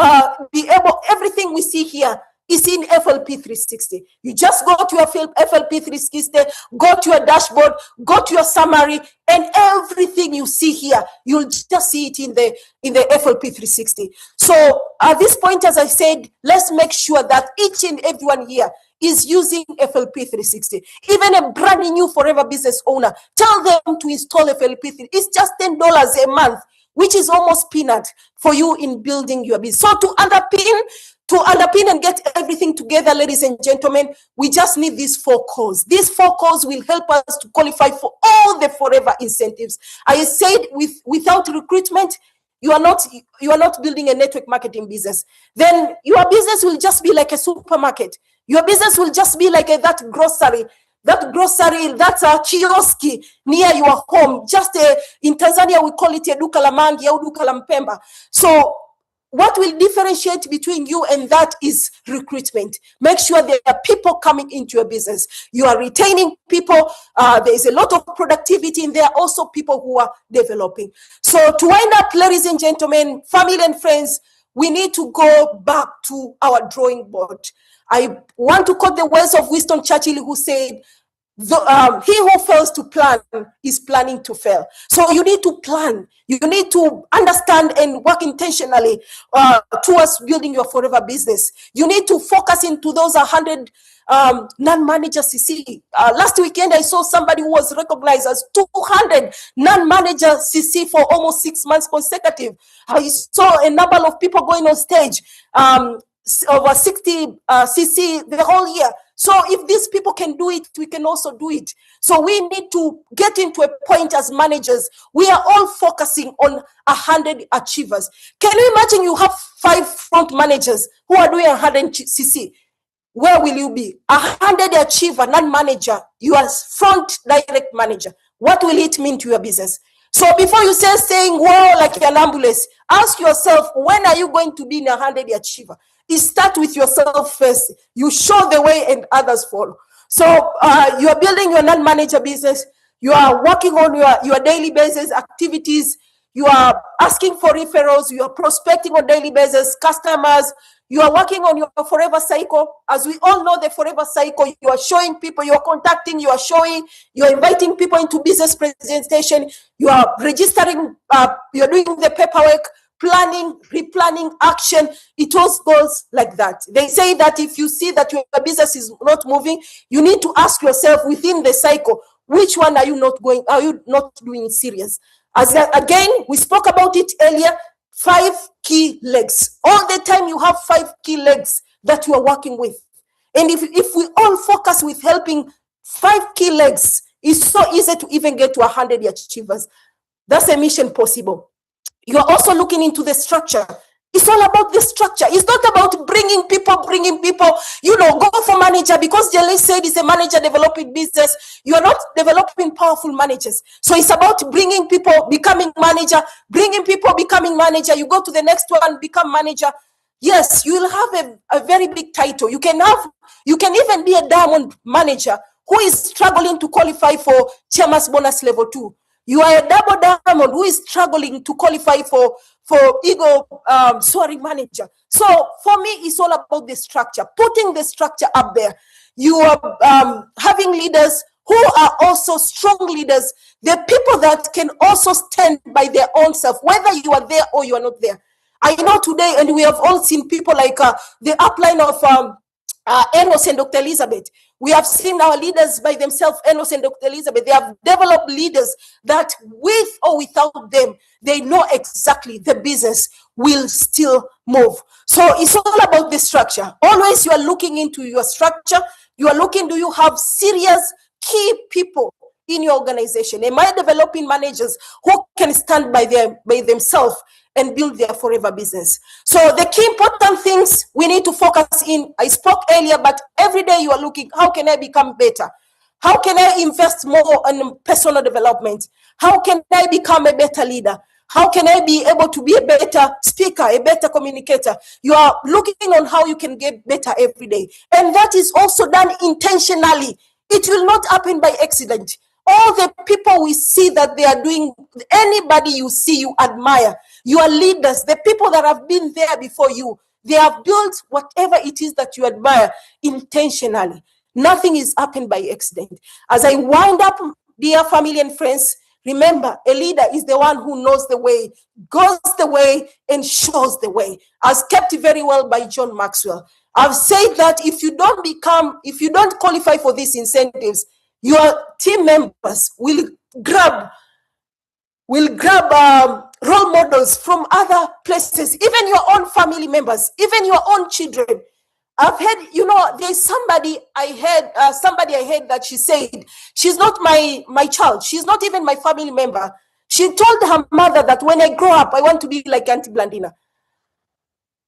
be able, everything we see here is in FLP 360. You just go to your FLP 360, go to your dashboard, go to your summary, and everything you see here, you'll just see it in the FLP 360. So at this point, as I said, let's make sure that each and everyone here is using FLP 360. Even a brand new forever business owner, tell them to install FLP 360. It's just $10 a month, which is almost peanut for you in building your business. So to underpin and get everything together, ladies and gentlemen, we just need these 4 cores. These 4 cores will help us to qualify for all the forever incentives. I said without recruitment, you are not building a network marketing business. Then your business will just be like a supermarket. Your business will just be like that grocery. that grocery, that's a kiosk near your home. Just in Tanzania, we call it a duka la mangi or duka la mpemba. So what will differentiate between you and that is recruitment. Make sure there are people coming into your business. You are retaining people. There is a lot of productivity in there. Also people who are developing. So to wind up, ladies and gentlemen, family and friends, we need to go back to our drawing board. I want to quote the words of Winston Churchill, who said, he who fails to plan is planning to fail. So you need to plan. You need to understand and work intentionally towards building your forever business. You need to focus into those 100 non-manager CC. Last weekend, I saw somebody who was recognized as 200 non-manager CC for almost 6 months consecutive. I saw a number of people going on stage, over 60 CC the whole year. So if these people can do it, we can also do it. So we need to get into a point as managers. We are all focusing on 100 achievers. Can you imagine you have 5 front managers who are doing 100 CC? Where will you be? 100 achiever, non-manager. You are front direct manager. What will it mean to your business? So before you say saying, whoa, like an ambulance, ask yourself, when are you going to be in 100 achiever? It starts with yourself first. You show the way and others follow. So you are building your non-manager business. You are working on your daily basis activities. You are asking for referrals. You are prospecting on daily basis, customers. You are working on your forever cycle. As we all know, the forever cycle, you are showing people, you are contacting, you are showing, you are inviting people into business presentation. You are registering, you are doing the paperwork, planning, replanning, action. It all goes like that. They say that if you see that your business is not moving, you need to ask yourself within the cycle, which one are you not doing serious? As again, we spoke about it earlier, 5 key legs. All the time you have 5 key legs that you are working with. And if we all focus with helping 5 key legs, it's so easy to even get to 100 achievers. That's a mission possible. You are also looking into the structure. It's all about the structure. It's not about bringing people, go for manager, because Jelly said it's a manager developing business. You are not developing powerful managers. So it's about bringing people, becoming manager, bringing people, becoming manager. You go to the next one, become manager. Yes, you will have a very big title. You can even be a diamond manager who is struggling to qualify for chairman's bonus level 2. You are a double diamond who is struggling to qualify for ego soaring manager. So for me, it's all about the structure, putting the structure up there. You are having leaders who are also strong leaders, the people that can also stand by their own self, whether you are there or you are not there. I know today, and we have all seen people like the upline of ENOS and Dr. Elizabeth. We have seen our leaders by themselves, ENOS and Dr. Elizabeth. They have developed leaders that with or without them, they know exactly the business will still move. So it's all about the structure. Always you are looking into your structure. You are looking, do you have serious key people in your organization? Am I developing managers who can stand by themselves and build their forever business? So the key important things we need to focus in, I spoke earlier, but every day you are looking, how can I become better? How can I invest more in personal development? How can I become a better leader? How can I be able to be a better speaker, a better communicator? You are looking on how you can get better every day. And that is also done intentionally. It will not happen by accident. All the people we see that they are doing, anybody you see, you admire. Your leaders, the people that have been there before you, they have built whatever it is that you admire intentionally. Nothing is happened by accident. As I wind up, dear family and friends, remember, a leader is the one who knows the way, goes the way, and shows the way. As kept very well by John Maxwell. I've said that if you don't qualify for these incentives, your team members will grab role models from other places, even your own family members, even your own children. I've heard, there's somebody I heard that she said, she's not my child. She's not even my family member. She told her mother that when I grow up, I want to be like Auntie Blandina.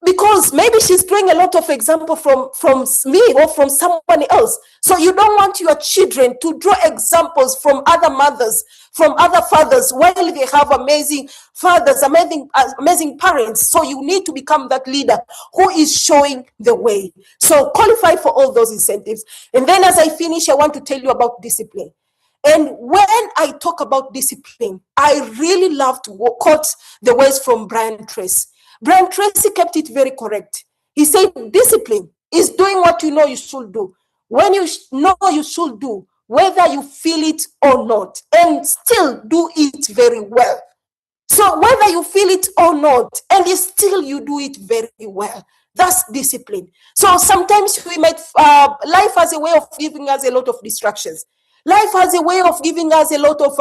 because maybe she's drawing a lot of example from me or from someone else. So you don't want your children to draw examples from other mothers, from other fathers, while they have amazing fathers, amazing parents. So you need to become that leader who is showing the way. So qualify for all those incentives. And then as I finish, I want to tell you about discipline. And when I talk about discipline, I really love to quote the words from Brian Tracy. Brian Tracy kept it very correct. He said, discipline is doing what you know you should do, when you know you should do, whether you feel it or not, and still do it very well. So whether you feel it or not, and you do it very well, that's discipline. So sometimes we might, life has a way of giving us a lot of distractions. Life has a way of giving us a lot of,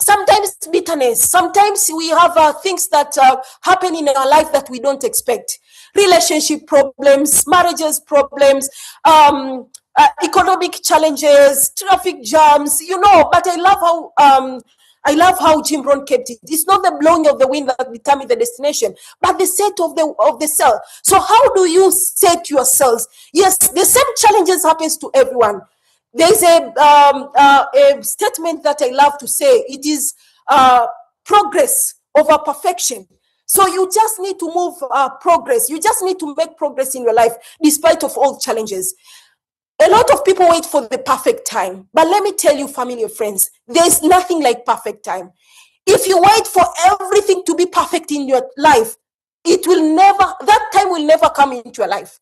sometimes bitterness. Sometimes we have things that happen in our life that we don't expect. Relationship problems, marriages problems, economic challenges, traffic jams, but I love how Jim Rohn kept it. It's not the blowing of the wind that determines the destination, but the set of the sail. So how do you set your sails? Yes, the same challenges happens to everyone. There's a statement that I love to say. It is progress over perfection. So you just need to move progress. You just need to make progress in your life despite of all challenges. A lot of people wait for the perfect time. But let me tell you, family and friends, there's nothing like perfect time. If you wait for everything to be perfect in your life, that time will never come into your life.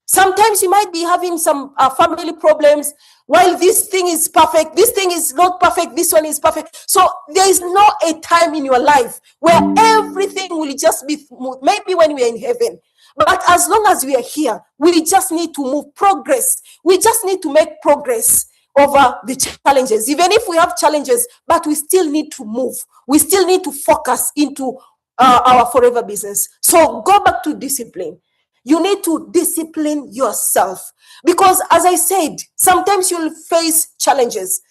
Sometimes you might be having some family problems. While this thing is perfect, this thing is not perfect, this one is perfect. So there is not a time in your life where everything will just be smooth. Maybe when we are in heaven. But as long as we are here, we just need to move progress. We just need to make progress over the challenges. Even if we have challenges, but we still need to move. We still need to focus into our forever business. So go back to discipline. You need to discipline yourself. Because as I said, sometimes you'll face challenges.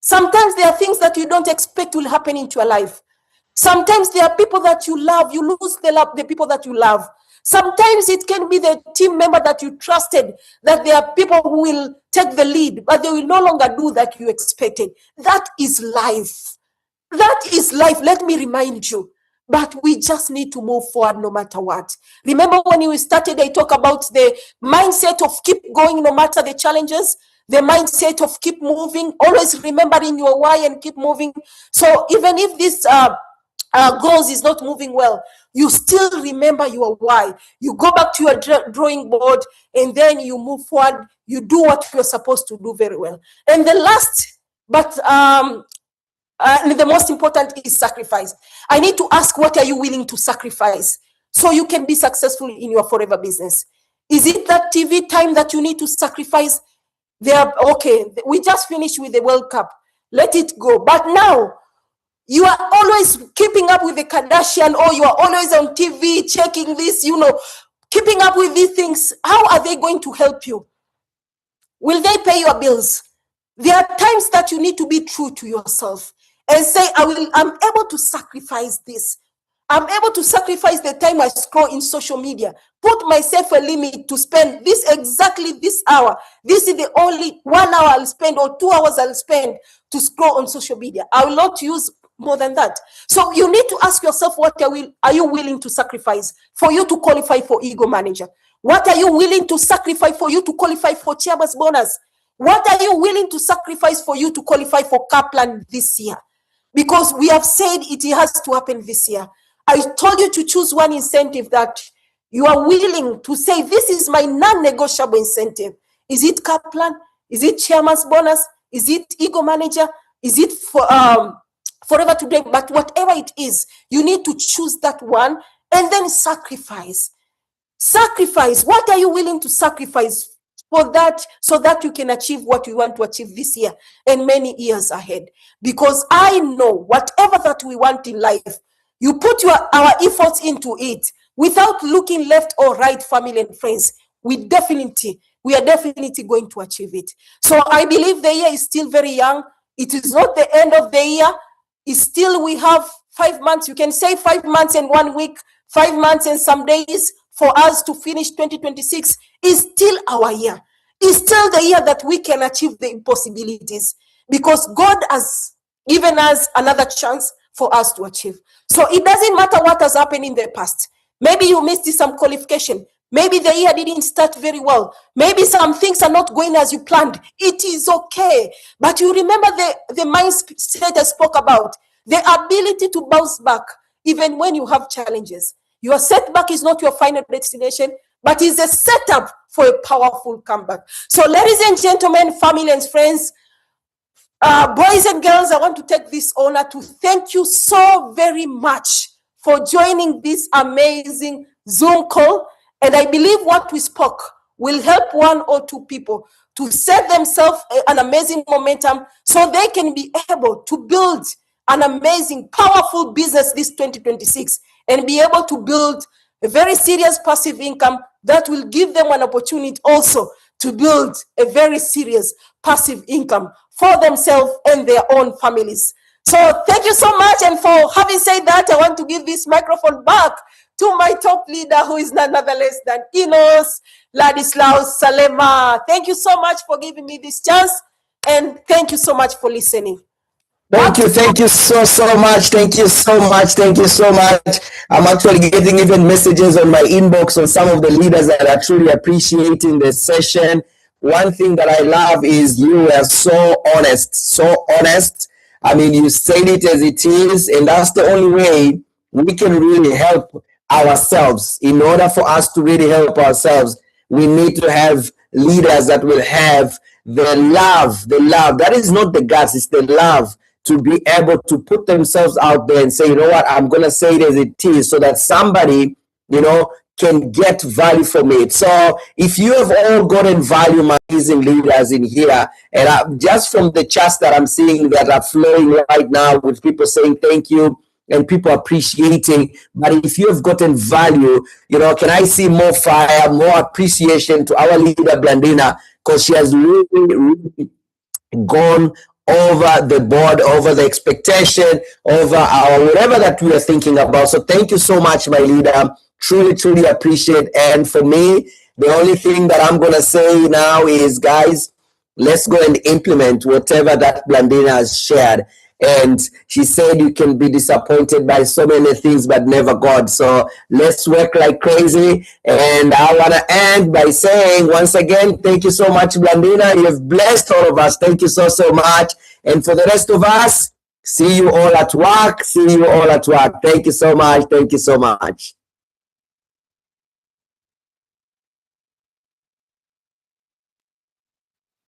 Sometimes there are things that you don't expect will happen into your life. Sometimes there are people that you love. You lose the people that you love. Sometimes it can be the team member that you trusted, that there are people who will take the lead, but they will no longer do that you expected. That is life. That is life. Let me remind you. But we just need to move forward no matter what. Remember when we started, I talked about the mindset of keep going no matter the challenges, the mindset of keep moving, always remembering your why and keep moving. So even if this goals is not moving well, you still remember your why. You go back to your drawing board and then you move forward. You do what you're supposed to do very well. And the last, but and the most important is sacrifice. I need to ask, what are you willing to sacrifice so you can be successful in your forever business? Is it that TV time that you need to sacrifice? Okay, we just finished with the World Cup. Let it go. But now, you are always keeping up with the Kardashian, or you are always on TV checking this, keeping up with these things. How are they going to help you? Will they pay your bills? There are times that you need to be true to yourself and say, I'm able to sacrifice this. I'm able to sacrifice the time I scroll in social media. Put myself a limit to spend exactly this hour. This is the only 1 hour I'll spend, or 2 hours I'll spend to scroll on social media. I will not use more than that. So you need to ask yourself, what are you willing to sacrifice for you to qualify for Ego Manager? What are you willing to sacrifice for you to qualify for Chairman's Bonus? What are you willing to sacrifice for you to qualify for Kaplan this year? Because we have said it has to happen this year. I told you to choose one incentive that you are willing to say, this is my non-negotiable incentive. Is it Kaplan? Is it Chairman's Bonus? Is it Ego Manager? Is it for Forever Today? But whatever it is, you need to choose that one and then sacrifice. Sacrifice. What are you willing to sacrifice for that, so that you can achieve what you want to achieve this year and many years ahead? Because I know whatever that we want in life, you put our efforts into it without looking left or right, family and friends, we are definitely going to achieve it. So I believe the year is still very young. It is not the end of the year. It's still, we have 5 months. You can say 5 months and 1 week 5 months and some days for us to finish 2026 is still our year. It's still the year that we can achieve the impossibilities, because God has given us another chance for us to achieve. So it doesn't matter what has happened in the past. Maybe you missed some qualification. Maybe the year didn't start very well. Maybe some things are not going as you planned. It is okay. But you remember the mindset I spoke about, the ability to bounce back even when you have challenges. Your setback is not your final destination, but is a setup for a powerful comeback. So ladies and gentlemen, family and friends, boys and girls, I want to take this honor to thank you so very much for joining this amazing Zoom call. And I believe what we spoke will help 1 or 2 people to set themselves an amazing momentum so they can be able to build an amazing, powerful business this 2026 and be able to build a very serious passive income that will give them an opportunity also to build a very serious passive income for themselves and their own families. So thank you so much. And for having said that, I want to give this microphone back to my top leader, who is none other less than ENOS Salema. Thank you so much for giving me this chance, and thank you so much for listening. Thank you so much. Thank you so much. I'm actually getting even messages on my inbox on some of the leaders that are truly appreciating the session. One thing that I love is you are so honest. I mean, you said it as it is, and that's the only way we can really help ourselves. In order for us to really help ourselves, we need to have leaders that will have the love. That is not the guts, it's the love to be able to put themselves out there and say, you know what, I'm going to say it as it is, so that somebody, can get value from it. So if you have all gotten value, my amazing leaders in here, and just from the chats that I'm seeing that are flowing right now with people saying thank you and people appreciating, but if you have gotten value, can I see more fire, more appreciation to our leader Blandina, because she has really gone over the board, over the expectation, over our whatever that we are thinking about. So thank you so much, my leader. Truly appreciate. And for me, the only thing that I'm gonna say now is, guys, let's go and implement whatever that Blandina has shared. And she said you can be disappointed by so many things, but never God. So let's work like crazy. And I want to end by saying, once again, thank you so much, Blandina. You've blessed all of us. Thank you so much. And for the rest of us, see you all at work. Thank you so much.